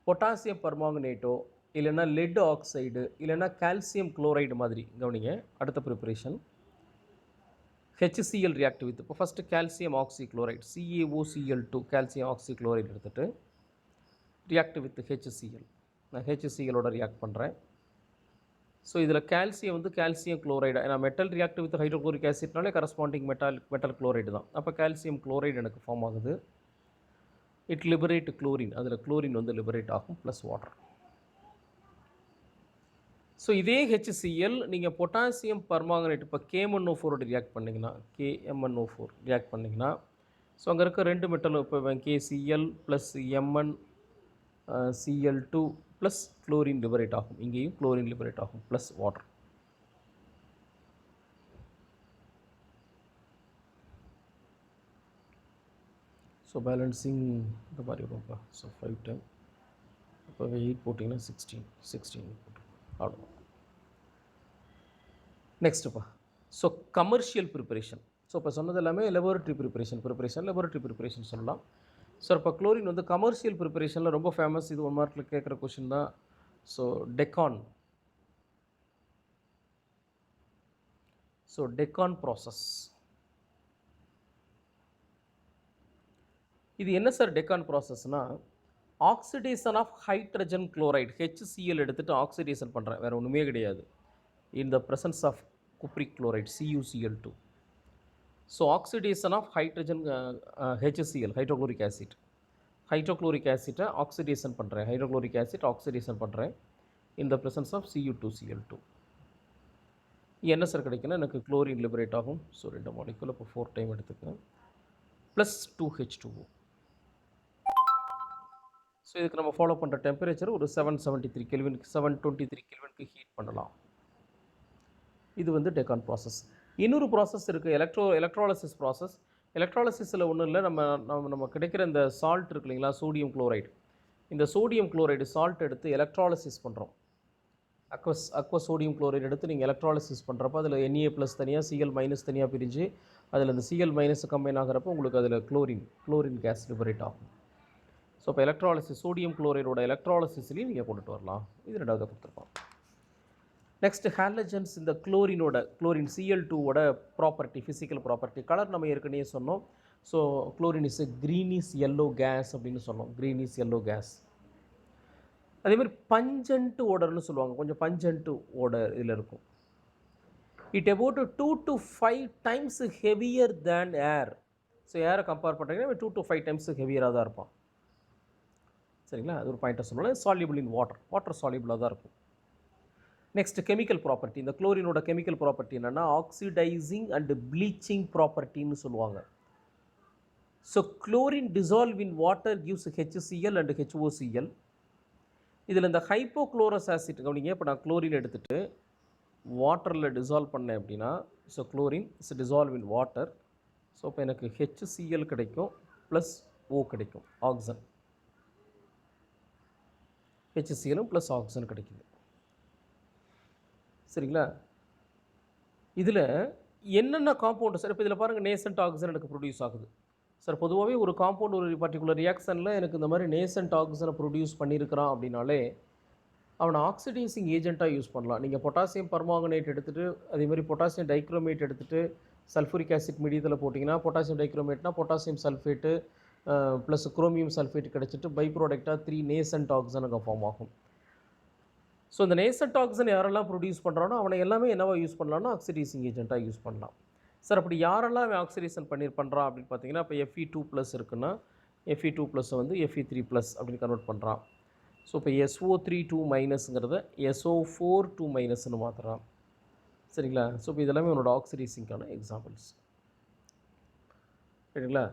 பொட்டாசியம் பர்மாங்கனேட்டோ இல்லைன்னா லெட் ஆக்சைடு இல்லைன்னா கால்சியம் குளோரைடு மாதிரி கவனிங்க. அடுத்த ப்ரிப்பரேஷன் HCl ரியாக்ட் வித் இப்போ first calcium oxychloride CaOCl2 calcium oxychloride எடுத்துகிட்டு ரியாக்ட் வித் HCl. நான் HClோட ரியாக்ட் பண்ணுறேன். ஸோ இதில் கால்சியம் வந்து கால்சியம் குளோரைடு, ஏன்னா மெட்டல் ரியாக்ட் வித் ஹைட்ரோக்ளோரிக் ஆசிட்னாலே கரஸ்பாண்டிங் மெட்டல் குளோரைடு தான். அப்போ கால்சியம் குளோரைடு எனக்கு ஃபார்ம் ஆகுது. இட் லிபரேட் குளோரின், அதில் குளோரின் வந்து லிபரேட் ஆகும் ப்ளஸ் வாட்டர். ஸோ இதே HCl நீங்கள் பொட்டாசியம் பர்மாங்கனேட் இப்போ KMnO4 ரியாக்ட் பண்ணிங்கன்னா KMnO4 ரியாக்ட் பண்ணிங்கன்னா ஸோ அங்கே இருக்க 2 மெட்டலும் இப்போ KCl plus MnCl2 plus chlorine liberate ஆகும். இங்கேயும் குளோரின் லிபரேட் ஆகும் ப்ளஸ் வாட்டர். ஸோ பேலன்சிங் இந்த மாதிரி வரும்ப்பா. ஸோ 5 டைம் இப்போ 8 போட்டிங்கன்னா 16 போட்டு அவ்வளோ. நெக்ஸ்ட்டுப்பா ஸோ கமர்ஷியல் ப்ரிப்பரேஷன். ஸோ இப்போ சொன்னது எல்லாமே லெபோரட்டரி ப்ரிப்பரேஷன் சொல்லலாம். ஸோ இப்போ குளோரின் வந்து கமர்ஷியல் ப்ரிப்பரேஷனில் ரொம்ப ஃபேமஸ். இது 1 மார்க்கில் கேட்குற கொஷின் தான். So Deacon. So Deacon process இது என்ன சார் டெக்கான் ப்ராசஸ்னால் oxidation of hydrogen chloride HCl எடுத்துகிட்டு ஆக்சிடேஷன் பண்ணுறேன், வேறு ஒன்றுமே கிடையாது. in the presence of cupric chloride CuCl2. So oxidation of hydrogen HCl hydrochloric acid oxidation பண்ணுறேன், hydrochloric acid oxidation பண்ணுறேன் in the presence of Cu2Cl2. என்ன sir கிடைக்குன்னா எனக்கு குளோரின் லிபரேட் ஆகும். ஸோ 2 மாலிகுல் இப்போ 4 டைம் எடுத்துக்கேன் ப்ளஸ் 2H2O. ஸோ இதுக்கு நம்ம follow பண்ணுற temperature ஒரு 773 கெல்வினுக்கு 723 கெல்வினுக்கு ஹீட் பண்ணலாம். இது வந்து டெக்கான் ப்ராசஸ். இன்னொரு ப்ராசஸ் இருக்குது, எலக்ட்ராலிசிஸ் ப்ராசஸ். எலக்ட்ராலிசிஸில் ஒன்றும் இல்லை, நம்ம கிடைக்கிற இந்த சால்ட் இருக்கு இல்லைங்களா, சோடியம் குளோரைடு. இந்த சோடியம் குளோரைடு சால்ட் எடுத்து எலக்ட்ராலிசிஸ் பண்ணுறோம். அக்வஸ் சோடியம் குளோரைடு எடுத்து நீங்கள் எலக்ட்ராலிசிஸ் பண்ணுறப்போ அதில் Na+ தனியாக Cl- தனியாக பிரிஞ்சு அதில் இந்த Cl- கம்பைன் ஆகிறப்போ உங்களுக்கு அதில் குளோரின் கேஸ் லிபரேட் ஆகும். ஸோ இப்போ எலக்ட்ராலிசிஸ் சோடியம் குளோரைடோட எலக்ட்ராலிசிஸ்லேயும் நீங்கள் கொண்டுட்டு வரலாம். இது 2வது கொடுத்துருக்கோம். Next halogens. இந்த குளோரின் Cl2ஓட ப்ராப்பர்ட்டி, ஃபிசிக்கல் ப்ராப்பர்ட்டி. கலர் நம்ம ஏற்கனவே சொன்னோம். So chlorine is greenish yellow gas அப்படின்னு சொன்னோம், க்ரீனிஷ் எல்லோ கேஸ். அதேமாதிரி பஞ்சன்ட் ஓடர்னு சொல்லுவாங்க, கொஞ்சம் பஞ்சன்ட் ஓடர் இதில் இருக்கும். It about 2 to 5 times heavier than air. So ஏரை கம்பேர் பண்ணுறீங்கன்னா 2 to 5 டைம்ஸ் ஹெவியராக தான் இருப்பான். சரிங்களா, அது ஒரு பாயிண்ட்டை சொல்லலாம். சால்யூபிள் இன் வாட்டர் சால்யூபிளாக தான் இருக்கும். Next chemical property. இந்த குளோரினோட கெமிக்கல் ப்ராப்பர்ட்டி என்னென்னா ஆக்சிடைசிங் அண்ட் ப்ளீச்சிங் ப்ராப்பர்ட்டின்னு சொல்லுவாங்க. So chlorine dissolve in water gives HCl and HOCl. இதில் இந்த ஹைப்போக்ளோரஸ் ஆசிட் கவனிங்க. இப்போ நான் குளோரின் எடுத்துகிட்டு வாட்டரில் டிசால்வ் பண்ணேன் அப்படின்னா, so chlorine is dissolve in water. So இப்போ எனக்கு HCl கிடைக்கும் ப்ளஸ் O கிடைக்கும், ஆக்சிஜன். HCl ப்ளஸ் ஆக்சிஜன் கிடைக்குது. சரிங்களா, இதில் என்னென்ன காம்பவுண்டு சார்? இப்போ இதில் பாருங்கள், நேசன்ட் ஆக்சிஜன் எனக்கு ப்ரொடியூஸ் ஆகுது சார். பொதுவாகவே ஒரு காம்பவுண்ட் ஒரு பர்டிகுலர் ரியாக்ஷனில் எனக்கு இந்த மாதிரி நேசன்ட் ஆக்சிஜனை ப்ரொடியூஸ் பண்ணியிருக்கிறான் அப்படின்னாலே அவனை ஆக்சிடைசிங் ஏஜென்ட்டாக யூஸ் பண்ணலாம். நீங்கள் பொட்டாசியம் பர்மாங்கனேட் எடுத்துகிட்டு அதேமாதிரி பொட்டாசியம் டைக்ரோமேட் எடுத்துகிட்டு சல்ஃபூரிக் ஆசிட் மீடியத்தில் போட்டிங்கன்னா பொட்டாசியம் டைக்ரோமேட்னா potassium sulphate plus chromium sulphate கிடச்சிட்டு பை ப்ராடக்டாக 3 நேசன்ட் ஆக்சிஜன் அங்கே ஃபார்ம் ஆகும். ஸோ இந்த நேசன்ட் ஆக்சிஜன் யாரெல்லாம் ப்ரொடியூஸ் பண்ணுறானோ அவனை எல்லாமே என்னவா யூஸ் பண்ணலாம்னா ஆக்சிடைசிங் ஏஜென்ட்டாக யூஸ் பண்ணலாம் சார். அப்படி யாரெல்லாம் அவன் ஆக்சிடேஷன் பண்ணுறான் அப்படின்னு பார்த்தீங்கன்னா, இப்போ Fe2+ இருக்குன்னா Fe2+ வந்து Fe3+ அப்படின்னு கன்வெர்ட் பண்ணுறான். ஸோ இப்போ SO3 2- SO4 2- மாற்றுறான். சரிங்களா, ஸோ இப்போ இதெல்லாமே இவனோட ஆக்சிடைசிங்கான எக்ஸாம்பிள்ஸ். சரிங்களா,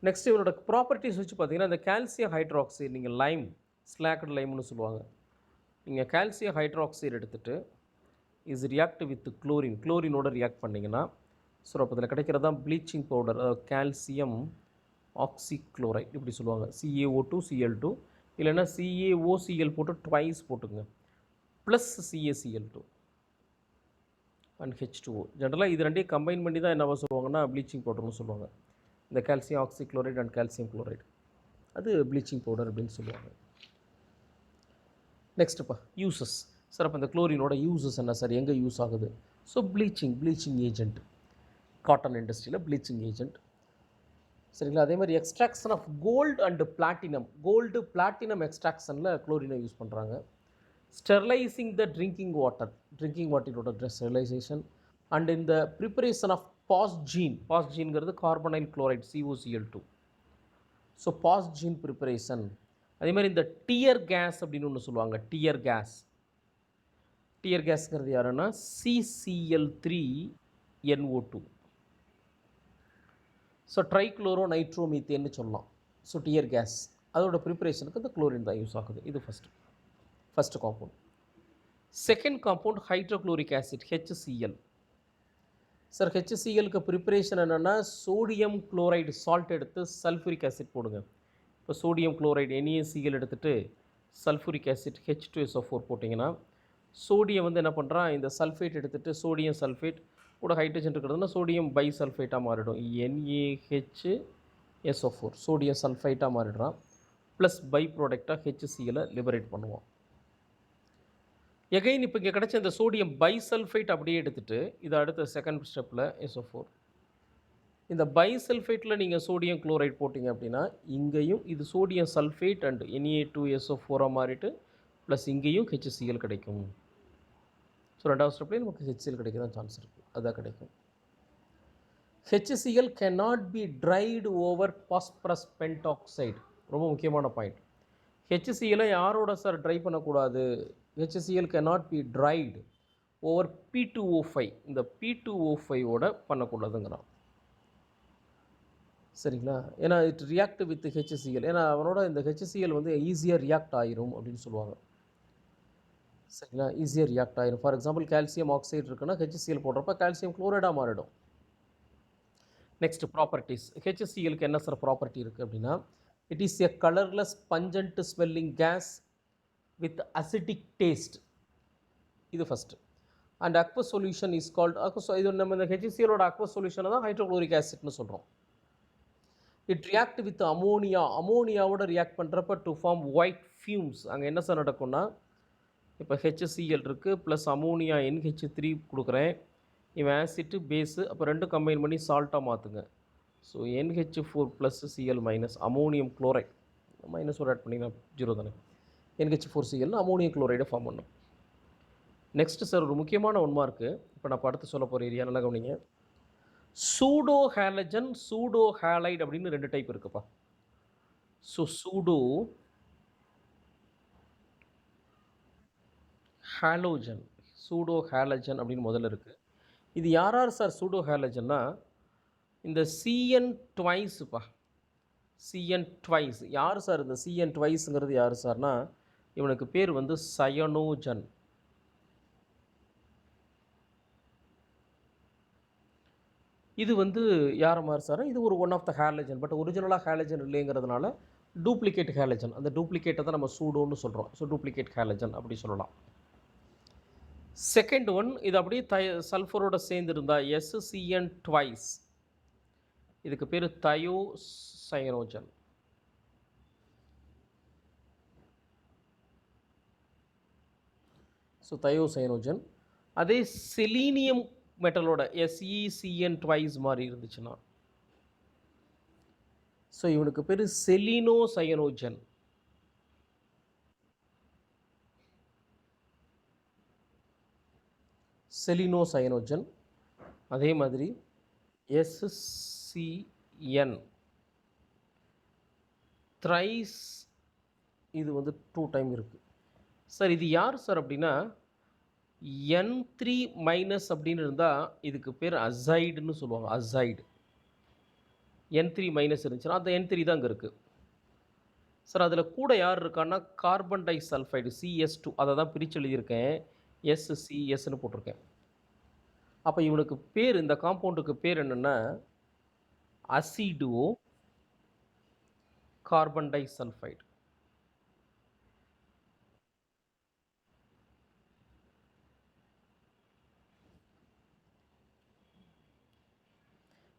நெக்ஸ்ட் இவனோட ப்ராப்பர்ட்டிஸ் வச்சு பார்த்தீங்கன்னா, இந்த கால்சியம் ஹைட்ராக்சைடு, நீங்கள் லைம் ஸ்லாக்டு லைம்னு சொல்லுவாங்க. நீங்கள் கால்சியம் ஹைட்ராக்சைடு எடுத்துகிட்டு இஸ் ரியாக்ட் வித் குளோரினோட ரியாக்ட் பண்ணிங்கன்னா, ஸோ அப்போ இதில் கிடைக்கிறது தான் ப்ளீச்சிங் பவுடர், கால்சியம் ஆக்சிக்ளோரைட் இப்படி சொல்லுவாங்க. CaO2Cl2 இல்லைன்னா CaOCl போட்டு ட்வைஸ் போட்டுங்க ப்ளஸ் CaCl2 அண்ட் H2O. ஜென்ரலாக இது ரெண்டையும் கம்பைன் பண்ணி தான் என்னவா சொல்லுவாங்கன்னா ப்ளீச்சிங் பவுடர்னு சொல்லுவாங்க. இந்த calcium oxychloride and calcium chloride, அது ப்ளீச்சிங் பவுடர் அப்படின்னு சொல்லுவாங்க. நெக்ஸ்ட்டுப்பா யூசஸ். சார் அப்போ இந்த குளோரினோட யூசஸ் என்ன சார், எங்கே யூஸ் ஆகுது? ஸோ ப்ளீச்சிங் ஏஜென்ட், காட்டன் இண்டஸ்ட்ரியில் ப்ளீச்சிங் ஏஜென்ட். சரிங்களா? அதே மாதிரி extraction of gold and platinum, gold platinum எக்ஸ்ட்ராக்ஷனில் குளோரினை யூஸ் பண்ணுறாங்க. ஸ்டெர்லைசிங் த ட்ரிங்கிங் வாட்டரோட ஸ்டெர்லைசேஷன். அண்ட் இந்த ப்ரிப்பரேஷன் ஆஃப் பாஸ்ஜீன்ங்கிறது carbonyl chloride COCl2. So phosgene preparation. அதே மாதிரி இந்த டியர் கேஸ் அப்படின்னு ஒன்று சொல்லுவாங்க. டியர் கேஸ்ங்கிறது யாருன்னா CCl3NO2. ஸோ ட்ரைக்ளோரோ நைட்ரோமீத்தேன்னு சொல்லலாம். ஸோ டியர் கேஸ் அதோட ப்ரிப்பரேஷனுக்கு இந்த குளோரின் தான் யூஸ் ஆகுது. இது first compound. Second compound hydrochloric acid HCl. Sir HClக்கு ப்ரிப்பரேஷன் என்னென்னா சோடியம் குளோரைடு சால்ட் எடுத்து சல்ஃபூரிக் ஆசிட் போடுங்க. இப்போ சோடியம் குளோரைடு NaCl எடுத்துகிட்டு சல்ஃபூரிக் ஆசிட் H2SO4 போட்டிங்கன்னா சோடியம் வந்து என்ன பண்ணுறான், இந்த சல்ஃபேட் எடுத்துகிட்டு சோடியம் சல்ஃபேட் கூட ஹைட்ரஜன் இருக்கிறதுனா சோடியம் பைசல்ஃபேட்டாக மாறிடும். NaHSO4 சோடியம் சல்ஃபைட்டாக மாறிடுறான். ப்ளஸ் பை ப்ராடக்டாக HClஐ லிபரேட் பண்ணுவோம். எகைன் இப்போ இங்கே கிடச்ச இந்த சோடியம் பைசல்ஃபைட் அப்படியே எடுத்துகிட்டு இதை அடுத்த செகண்ட் ஸ்டெப்பில் SO4. இந்த பைசல்ஃபேட்டில் நீங்கள் சோடியம் குளோரைட் போட்டிங்க அப்படின்னா இங்கேயும் இது சோடியம் சல்ஃபேட் அண்ட் Na2SO4 மாறிட்டு ப்ளஸ் இங்கேயும் HCl கிடைக்கும். ஸோ ரெண்டாவது ஸ்டெப்லேயும் நமக்கு HCl கிடைக்க தான் சான்ஸ் இருக்குது, அதுதான் கிடைக்கும். HCl cannot be dried over phosphorus pentoxide. ரொம்ப முக்கியமான பாயிண்ட். HCl யாரோட சார் ட்ரை பண்ணக்கூடாது? HCl cannot be dried over P2O5. இந்த P2O5ஓட பண்ணக்கூடாதுங்கிறான். சரிங்களா? ஏன்னா இட் ரியாக்ட் வித் HCl. ஏன்னா அவனோட இந்த HCl வந்து ஈஸியாக ரியாக்ட் ஆயிரும் அப்படின்னு சொல்லுவாங்க. சரிங்களா? ஈஸியாக ரியாக்ட் ஆயிரும். ஃபார் எக்ஸாம்பிள் கால்சியம் ஆக்சைடு இருக்குன்னா HCl போடுறப்ப கால்சியம் குளோரைடாக மாறிடும். Next properties. HClக்கு என்ன சார் ப்ராப்பர்ட்டி இருக்குது அப்படின்னா, it is a colourless pungent smelling gas with acetic taste. இது first. And aqueous solution is called இது நம்ம இந்த HClோட அக்வஸ் சொல்யூஷனை தான் ஹைட்ரோக்ளோரிக் ஆசிட்னு சொல்கிறோம். இட் ரியாக்ட் வித் அமோனியாவோட ரியாக்ட் பண்ணுறப்ப டு ஃபார்ம் ஒயிட் ஃபியூம்ஸ். அங்கே என்ன சார் நடக்கும்னா, இப்போ HCl இருக்குது ப்ளஸ் அமோனியா NH3 கொடுக்குறேன், இவன் ஆசிட்டு பேஸு, அப்போ ரெண்டும் கம்பைன் பண்ணி சால்ட்டாக மாற்றுங்க. So NH4 plus Cl minus ammonium chloride, minus ஒரு ஆட் பண்ணிங்கன்னா 0 தானே. NH4Cl அமோனியம் குளோரைடை ஃபார்ம் பண்ணும். நெக்ஸ்ட்டு சார் ஒரு முக்கியமான ஒன்மா இருக்குது, இப்போ நான் அடுத்து சொல்ல போகிற ஏரியா நல்லா கவனிங்க. சூடோ ஹேலஜன், சூடோ ஹேலைட் அப்படின்னு 2 டைப் இருக்குப்பா. ஸோ சூடோ ஹேலஜன் அப்படின்னு முதல்ல இருக்குது. இது யார் சார் சூடோ ஹேலஜன்னா, இந்த CN ட்வைஸுப்பா. CN ட்வைஸ் யார் சார்? இந்த CN ட்வைஸுங்கிறது யார் சார்னா, இவனுக்கு பேர் வந்து சயனோஜன். இது வந்து யார் மாதிரி சார்? இது ஒரு one of the halogen, but ஒரிஜினலாக ஹேலஜன் இல்லைங்கிறதுனால டூப்ளிகேட் ஹேலஜன். அந்த டூப்ளிகேட்டை தான் நம்ம சூடோன்னு சொல்கிறோம். ஸோ டூப்ளிகேட் ஹேலஜன் அப்படி சொல்லலாம். செகண்ட் ஒன், இது அப்படியே சல்ஃபரோட சேர்ந்து இருந்தால் SCN ட்வைஸ், இதுக்கு பேர் தயோசயனோஜன். ஸோ தயோசயனோஜன். அதே செலீனியம் மெட்டலோட SeCN ட்வைஸ் மாதிரி இருந்துச்சுன்னா, ஸோ இவனுக்கு பேர் செலினோசயனோஜன். செலினோசயனோஜன். அதே மாதிரி SCN த்ரைஸ், இது வந்து 2 டைம் இருக்குது சார். இது யார் சார் அப்படின்னா, N3 மைனஸ் அப்படின்னு இருந்தால் இதுக்கு பேர் அசைடுன்னு சொல்லுவாங்க. அசைடு. N3 மைனஸ் இருந்துச்சுன்னா அந்த N3 தான் அங்கே இருக்குது சார். அதில் கூட யார் இருக்கான்னா கார்பன் டை சல்ஃபைடு CS2, அதை தான் பிரித்து எழுதியிருக்கேன், SCSன்னு போட்டிருக்கேன். அப்போ இவனுக்கு பேர், இந்த காம்பவுண்டுக்கு பேர் என்னென்னா அசிடோ கார்பன் டை சல்ஃபைடு.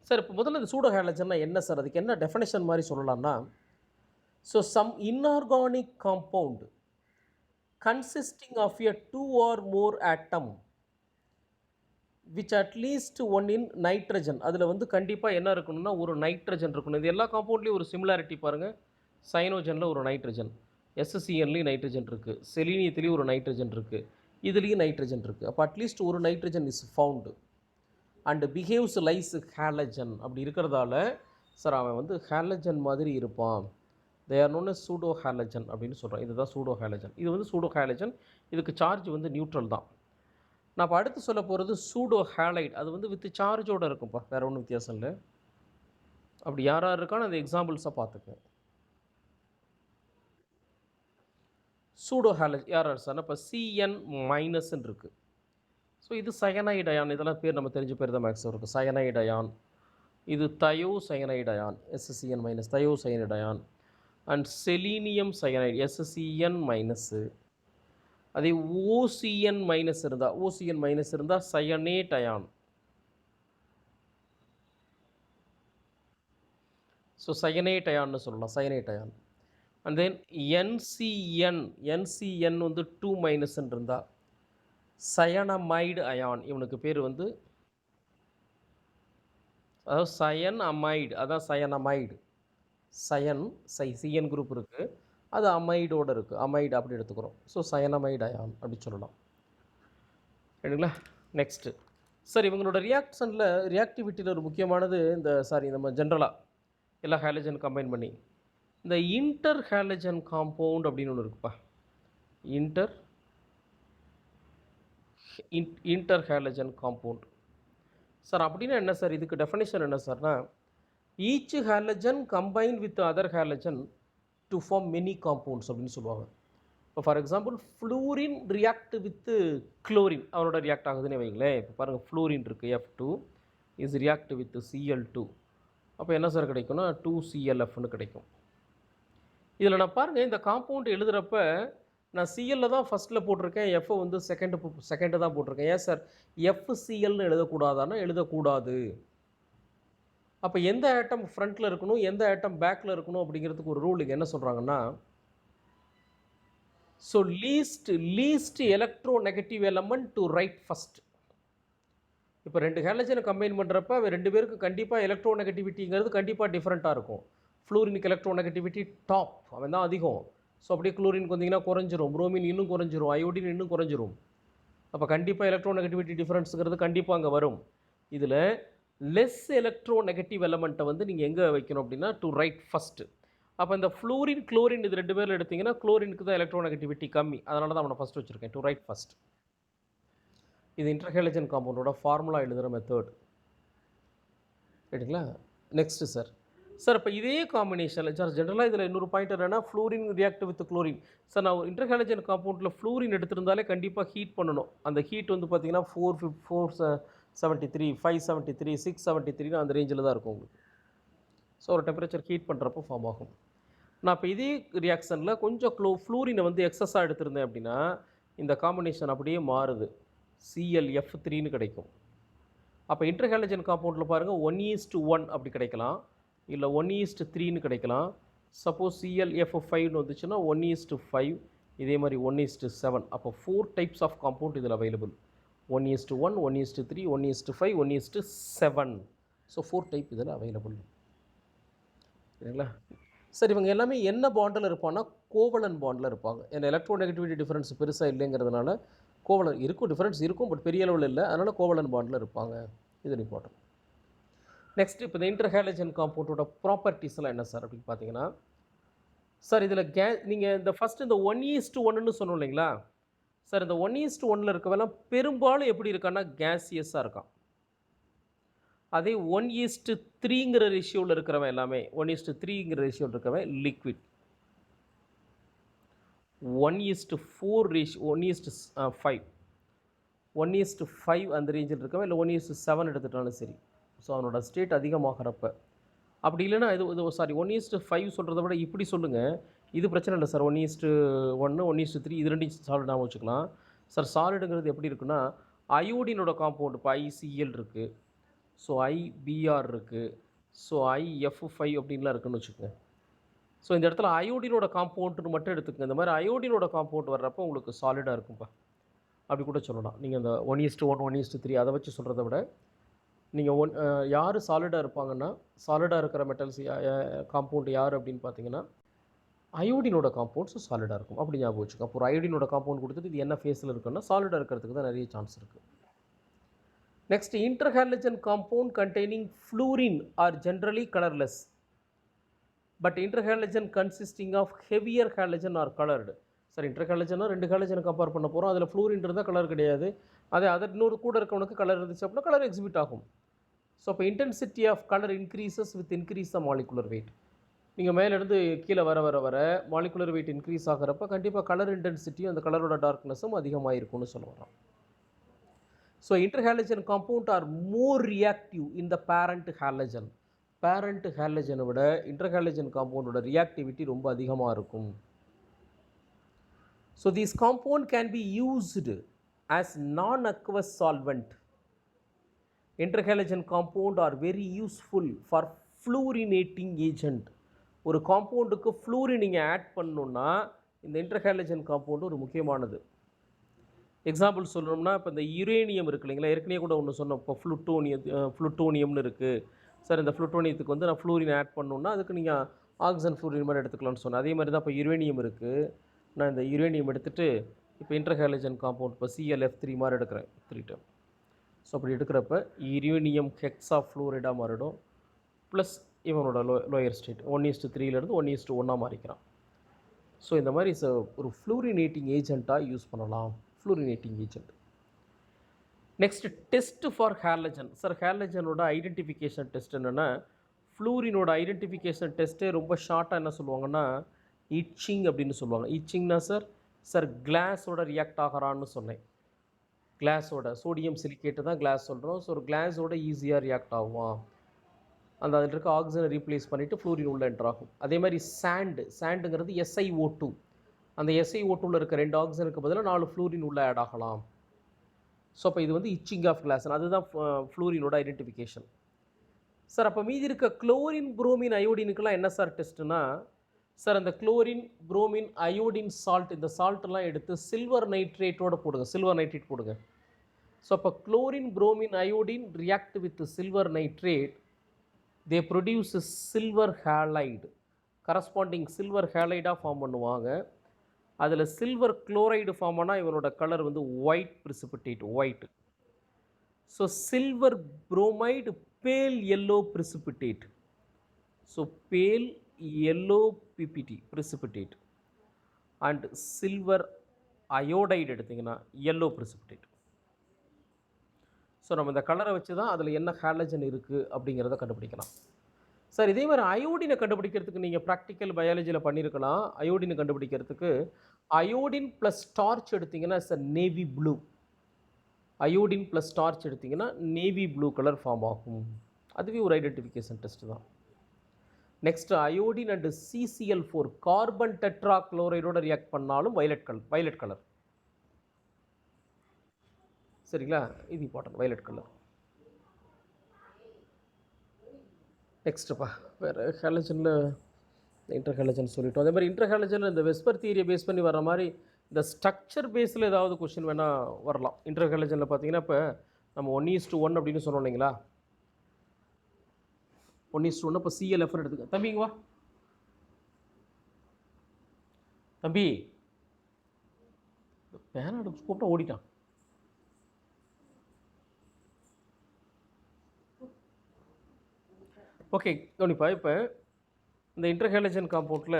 சார் இப்போ முதல்ல இந்த சூடோ ஹேலஜன்னா என்ன சார்? அதுக்கு என்ன டெஃபினிஷன் மாரி சொல்லலாம்னா, so some inorganic compound consisting of a 2 or more atom which at least one in nitrogen. அதில் வந்து கண்டிப்பாக என்ன இருக்கணும்னா ஒரு நைட்ரஜன் இருக்கணும். இது எல்லா காம்பவுண்ட்லேயும் ஒரு சிமிலாரிட்டி பாருங்கள். சைனோஜனில் ஒரு நைட்ரஜன், எஸ்எஸ்சிஎன்லேயும் நைட்ரஜன் இருக்குது, செலீனியத்துலேயும் ஒரு நைட்ரஜன் இருக்குது, இதுலேயும் நைட்ரஜன் இருக்குது. அப்போ அட்லீஸ்ட் ஒரு nitrogen is found and behaves like halogen. அப்படி இருக்கிறதால சார் அவன் வந்து ஹேலஜன் மாதிரி இருப்பான். They are known as pseudo halogen அப்படின்னு சொல்கிறேன். இதுதான் சூடோ ஹேலஜன். இது வந்து சூடோ ஹேலஜன். இதுக்கு சார்ஜ் வந்து நியூட்ரல் தான். நான் இப்போ அடுத்து சொல்ல போகிறது சூடோ ஹேலைட். அது வந்து வித் சார்ஜோடு இருக்கும்ப்பா, வேறு ஒன்றும் வித்தியாசம் இல்லை. அப்படி யார் யார் இருக்கான்னு அந்த எக்ஸாம்பிள்ஸை பார்த்துக்கேன். சூடோ ஹேலஜ் யார் யார் சார்? இப்போ சிஎன் மைனஸ்ன்னு இருக்குது. ஸோ இது சயனைடு அயான். இதெல்லாம் பேர் நம்ம தெரிஞ்ச பேர் தான் மேக்ஸிமம் இருக்குது. Cyanide ion. இது thio cyanide ion, S S C N minus, thio cyanide ion. And selenium cyanide, S S C N minus. அதே ஓசிஎன் மைனஸ் இருந்தால், ஓசிஎன் மைனஸ் இருந்தால் சயனேட் அயான். ஸோ சயனேட் அயான்னு சொல்லலாம், cyanate ion. And then N C N வந்து 2 மைனஸ்ன்னு இருந்தால் சயனமைடு அயான். இவனுக்கு பேர் வந்து அதாவது சயன் அமைடு, அதான் சயனமைடு. சிஎன் குரூப் இருக்குது, அது அமைடோடு இருக்குது, அமைடு அப்படி எடுத்துக்கிறோம். ஸோ சயனமைடு அயான் அப்படி சொல்லலாம். சரிங்களா? நெக்ஸ்ட்டு சார் இவங்களோட ரியாக்டிவிட்டியில் ஒரு முக்கியமானது நம்ம ஜென்ரலாக எல்லா ஹேலஜன் கம்பைன் பண்ணி இந்த இன்டர் ஹேலஜன் காம்பவுண்ட் அப்படின்னு ஒன்று இருக்குப்பா. இன்டர் ஹேலஜன் காம்பவுண்ட் சார் அப்படின்னா என்ன சார்? இதுக்கு டெஃபினேஷன் என்ன சார்னா, each halogen combine with other halogen to form many compounds அப்படின்னு சொல்லுவாங்க. இப்போ for example fluorine react with chlorine, அவனோட ரியாக்ட் ஆகுதுன்னு வைங்களேன். இப்போ பாருங்கள், ஃப்ளூரின் இருக்குது, F2 is react with Cl2. அப்போ என்ன சார் கிடைக்கும்னா 2ClFன்னு கிடைக்கும். இதில் நான் பாருங்கள், இந்த காம்பவுண்ட் எழுதுகிறப்ப நான் சிஎல்ல தான் ஃபஸ்ட்டில் போட்டிருக்கேன், எஃப்ஐ வந்து செகண்டு தான் போட்டிருக்கேன். ஏன் சார் FClன்னு எழுதக்கூடாதானா? எழுதக்கூடாது. அப்போ எந்த ஆட்டம் ஃப்ரண்ட்டில் இருக்கணும், எந்த ஆட்டம் பேக்கில் இருக்கணும் அப்படிங்கிறதுக்கு ஒரு ரூல் என்ன சொல்கிறாங்கன்னா, so least electro negative element to right first. இப்போ 2 ஹேலஜனை கம்பைன் பண்ணுறப்ப ரெண்டு பேருக்கு கண்டிப்பாக எலக்ட்ரோ நெகட்டிவிட்டிங்கிறது கண்டிப்பாக டிஃப்ரெண்ட்டாக இருக்கும். ஃப்ளூரினுக்கு எலக்ட்ரோ நெகட்டிவிட்டி டாப், அவன் தான் அதிகம். ஸோ அப்படியே குளோரினுக்கு வந்தீங்கன்னா குறைஞ்சிரும், புரோமின் இன்னும் குறைஞ்சிரும், அயோடின் இன்னும் குறைஞ்சிரும். அப்போ கண்டிப்பாக எலக்ட்ரோ நெகட்டிவிட்டி டிஃப்ரென்ஸுங்கிறது கண்டிப்பாக அங்கே வரும். இதில் லெஸ் எலக்ட்ரோ நெகட்டிவ் எலமெண்ட்டை வந்து நீங்கள் எங்கே வைக்கணும் அப்படின்னா டு ரைட் ஃபஸ்ட்டு. அப்போ இந்த ஃப்ளூரின் குளோரின் இது 2 பேரில் எடுத்திங்கன்னா குளோரினுக்கு தான் எலக்ட்ரோ நெகட்டிவிட்டி கம்மி, அதனால தான் அவனை ஃபஸ்ட்டு வச்சுருக்கேன், டு ரைட் ஃபஸ்ட். இது இன்டர்ஹேலஜன் காம்பவுண்டோட ஃபார்முலா எழுதுகிற மெத்தட். ரைட்டுங்களா? நெக்ஸ்ட்டு சார் இப்போ இதே காம்பினேஷனில் சார் ஜென்ரலாக இதில் இன்னொரு பாயிண்ட் என்னென்னா, fluorine react with chlorine. Sir நான் இன்டர்ஹேலஜன் காம்பவுண்டில் ஃப்ளூரின் எடுத்திருந்தாலே கண்டிப்பாக ஹீட் பண்ணணும். அந்த ஹீட் வந்து பார்த்தீங்கன்னா 473, 573, 673 அந்த ரேஞ்சில் தான் இருக்கும் உங்களுக்கு. ஸோ ஒரு டெம்பரேச்சர் ஹீட் பண்ணுறப்போ ஃபார்ம் ஆகும். நான் இப்போ இதே ரியாக்ஷனில் கொஞ்சம் ஃப்ளூரினை வந்து எக்ஸஸாக எடுத்திருந்தேன் அப்படின்னா இந்த காம்பினேஷன் அப்படியே மாறுது, ClF3ன்னு கிடைக்கும். அப்போ இன்டர்ஹேலஜன் காம்பவுண்டில் பாருங்கள் 1:1 அப்படி கிடைக்கலாம், இல்லை 1:3ன்னு கிடைக்கலாம். சப்போஸ் ClF5ன்னு வந்துச்சுன்னா 1:5, இதே மாதிரி 1:7. அப்போ 4 டைப்ஸ் ஆஃப் காம்பவுண்ட் இதில் அவைலபிள். 1:1, 1:3, 1:5, 1:7. ஸோ 4 டைப் இதில் அவைலபிள். சரிங்களா? சார் இவங்க எல்லாமே என்ன பாண்டில் இருப்பாங்கன்னா கோவலன் பாண்டில் இருப்பாங்க. ஏன்னா எலக்ட்ரோ நெகட்டிவிட்டி டிஃப்ரென்ஸ் பெருசாக இல்லைங்கிறதுனால கோவலன் இருக்கும், டிஃப்ரென்ஸ் இருக்கும், பட் பெரிய அளவில் இல்லை, அதனால் கோவலன் பாண்டில் இருப்பாங்க. இது இம்பார்ட்டன்ட். நெக்ஸ்ட் இப்போ இந்த இன்டர்ஹேலஜன் காம்பவுண்டோட ப்ராப்பர்ட்டிஸ்லாம் என்ன சார் அப்படின்னு பார்த்தீங்கன்னா, சார் இதில் நீங்கள் இந்த ஃபஸ்ட்டு இந்த 1:1ன்னு சொன்னோம் இல்லைங்களா சார்? இந்த 1:1ல் இருக்கவெல்லாம் பெரும்பாலும் எப்படி இருக்கான்னா கேசியஸாக இருக்கான். அதே 1:3ங்கிற ரேஷியோவில் இருக்கிறவன் எல்லாமே 1:3ங்கிற ரேஷியோவில் இருக்கிறவன் லிக்விட். 1:4 ரேஷியோ, 1:5, 1:5 அந்த ரேஞ்சில் இருக்கவன், இல்லை 1:7 எடுத்துட்டாலும் சரி. ஸோ அவனோட ஸ்டேட் அதிகமாகிறப்ப அப்படி இல்லைன்னா இது 1:5 சொல்கிறத விட இப்படி சொல்லுங்கள், இது பிரச்சனை இல்லை சார். 1:1, 1:3 இது 2 சாலிடாகவும் வச்சுக்கலாம் சார். சாலிடுங்கிறது எப்படி இருக்குன்னா, அயோடினோட காம்பவுண்ட் இப்போ ICl இருக்குது, ஸோ IBr இருக்குது, ஸோ IF5 அப்படின்லாம் இருக்குன்னு வச்சுக்கோங்க. ஸோ இந்த இடத்துல அயோடினோட காம்பவுண்ட்னு மட்டும் எடுத்துக்கங்க. இந்த மாதிரி அயோடினோட காம்பவுண்ட் வர்றப்போ உங்களுக்கு சாலிடாக இருக்கும்ப்பா, அப்படி கூட சொல்லலாம். நீங்கள் அந்த 1:1 1:3 அதை வச்சு சொல்கிறத விட நீங்கள் யார் சாலிடாக இருப்பாங்கன்னா, சாலிடாக இருக்கிற மெட்டல்ஸ் காம்பவுண்ட் யார் அப்படின்னு பார்த்தீங்கன்னா அயோடினோட காம்பவுண்ட்ஸ் சாலிடாக இருக்கும். அப்படி ஞாபகம் வச்சுக்கோ. அப்போ ஒரு அயோடினோட காம்பவுண்ட் கொடுத்துட்டு இது என்ன ஃபேஸில் இருக்குன்னா சாலிடாக இருக்கிறதுக்கு தான் நிறைய சான்ஸ் இருக்குது. Next, interhalogen compound containing fluorine are generally colourless, but interhalogen consisting of heavier halogen are coloured. Sir இன்டர்ஹாலஜனா 2 ஹாலஜனை கம்பேர் பண்ண போகிறோம், அதில் ஃப்ளூரின் இருந்தால் கலர் கிடையாது, அதே அதர் இன்னொரு கூட இருக்கவனுக்கு கலர் இருந்துச்சு அப்படின்னா கலர் எக்ஸிபிட் ஆகும். ஸோ இப்போ intensity of colour increases with increase the molecular weight. நீங்கள் மேலேருந்து கீழே வர வர வர மாலிகுலர் வெயிட் இன்க்ரீஸ் ஆகிறப்ப கண்டிப்பாக கலர் இன்டென்சிட்டியும் அந்த கலரோட டார்க்னஸும் அதிகமாக இருக்கும்னு சொல்ல வரோம். So interhalogen compound are more reactive in the parent halogen. Parent ஹாலஜனை விட இன்டர்ஹாலஜன் காம்பவுண்டோட ரியாக்டிவிட்டி ரொம்ப அதிகமாக இருக்கும். So these compound can be used as non aqueous solvent. Interhalogen compound are very useful for fluorinating agent. ஒரு காம்பவுண்டுக்கு fluorine நீங்கள் add பண்ணணுன்னா இந்த இன்டர்ஹாலஜன் காம்பவுண்டு ஒரு முக்கியமானது. எக்ஸாம்பிள் சொல்லணும்னா இப்போ இந்த யுரேனியம் இருக்குது இல்லைங்களா, ஏற்கனவே கூட ஒன்று சொன்னோம், இப்போ ஃப்ளூட்டோனியம்னு இருக்குது. சார் இந்த ஃப்ளூட்டோனியத்துக்கு வந்து நான் ஃப்ளூரின் ஆட் பண்ணணுன்னா அதுக்கு நீங்கள் ஆக்சிஜன் ஃப்ளூரின் மாதிரி எடுத்துக்கலாம்னு சொன்னேன். அதே மாதிரி தான் இப்போ யுரேனியம் இருக்குது. நான் இந்த யுரேனியம் எடுத்துகிட்டு இப்போ இன்டர்ஹாலஜன் காம்பவுண்ட் இப்போ ClF3 மாதிரி எடுக்கிறேன் 3 டைம். ஸோ அப்படி எடுக்கிறப்ப யுரேனியம் ஹெக்ஸா ஃப்ளூரைடாக மாறிடும். ப்ளஸ் இவனோட லோயர் ஸ்டேட் 1:3 1:1 மாறிக்கிறான். ஸோ இந்த மாதிரி ஒரு ஃப்ளூரினேட்டிங் ஏஜெண்ட்டாக யூஸ் பண்ணலாம். Fluorinating agent. Next, test for halogen. Sir ஹாலஜனோட ஐடென்டிஃபிகேஷன் டெஸ்ட் என்னென்னா, ஃப்ளூரினோட ஐடென்டிஃபிகேஷன் டெஸ்ட்டே ரொம்ப ஷார்ட்டாக என்ன சொல்லுவாங்கன்னா இச்சிங் அப்படின்னு சொல்லுவாங்க. இச்சிங்னா சார் கிளாஸோட ரியாக்ட் ஆகிறான்னு சொன்னேன். கிளாஸோட சோடியம் சிலிக்கேட்டு தான் கிளாஸ் சொல்கிறோம். ஸோ ஒரு கிளாஸோட ஈஸியாக ரியாக்ட் ஆகும். அந்த அதில் இருக்க ஆக்சிஜனை ரீப்ளேஸ் பண்ணிவிட்டு ஃப்ளூரின் உள்ள என்டர் ஆகும். அதே மாதிரி சாண்டுங்கிறது SiO2. அந்த SiO2வில் இருக்க 2 ஆக்சிஜனுக்கு பதிலாக 4 ஃப்ளூரின் உள்ள ஆட் ஆகலாம். ஸோ அப்போ இது வந்து இச்சிங் ஆஃப் கிளாஸ், அதுதான் ஃப்ளூரினோட ஐடென்டிஃபிகேஷன். சார் அப்போ மீதி இருக்க குளோரின் புரோமின் அயோடினுக்கெல்லாம் என்ன சார் டெஸ்ட்டுனா, சார் அந்த குளோரின் புரோமின் அயோடின் சால்ட், இந்த சால்ட்டெல்லாம் எடுத்து சில்வர் நைட்ரேட்டோட போடுங்க, சில்வர் நைட்ரேட் போடுங்க. ஸோ அப்போ chlorine bromine iodine react with silver nitrate, they produce silver halide. Corresponding silver ஹேலைடாக ஃபார்ம் பண்ணுவாங்க. அதில் சில்வர் குளோரைடு ஃபார்ம் ஆனால் இவனோட கலர் வந்து white precipitate, white. So silver bromide pale yellow precipitate. So pale yellow PPT precipitate. And silver iodide எடுத்திங்கன்னா yellow precipitate. So நம்ம இந்த கலரை வச்சு தான் அதில் என்ன ஹாலஜன் இருக்குது அப்படிங்கிறத கண்டுபிடிக்கலாம். சார் இதே மாதிரி அயோடினை கண்டுபிடிக்கிறதுக்கு நீங்கள் ப்ராக்டிக்கல் பயாலஜியில் பண்ணியிருக்கலாம். அயோடினை கண்டுபிடிக்கிறதுக்கு அயோடின் ப்ளஸ் டார்ச் எடுத்திங்கன்னா sir navy blue. Iodine plus starch எடுத்திங்கன்னா நேவி ப்ளூ கலர் ஃபார்ம் ஆகும். அதுவே ஒரு ஐடென்டிஃபிகேஷன் டெஸ்ட் தான். Next, iodine and CCl4 carbon tetra குளோரைடோட ரியாக்ட் பண்ணாலும் வயலட் கலர். சரிங்களா, இது இம்பார்ட்டன்ட், வயலட் கலர். நெக்ஸ்ட்டுப்பா வேறு ஹாலஜனில் இன்டர் ஹாலஜன் சொல்லிட்டோம். அதே மாதிரி இன்டர் ஹாலஜனில் இந்த வெஸ்பர் தியரியை பேஸ் பண்ணி வர மாதிரி இந்த ஸ்ட்ரக்சர் பேஸில் ஏதாவது கொஸ்டின் வேணால் வரலாம். இன்டர் ஹாலஜனில் பார்த்தீங்கன்னா இப்போ நம்ம 1:1 அப்படின்னு சொன்னோம் இல்லைங்களா, 1:1 இப்போ ClF எடுத்துக்க. தம்பிங்க வா தம்பி, பேனா எடுத்து கூப்பிட்டா ஓடிட்டான். ஓகே கவனிப்பா, இப்போ இந்த இன்டர்ஹாலஜன் காம்பவுண்டில்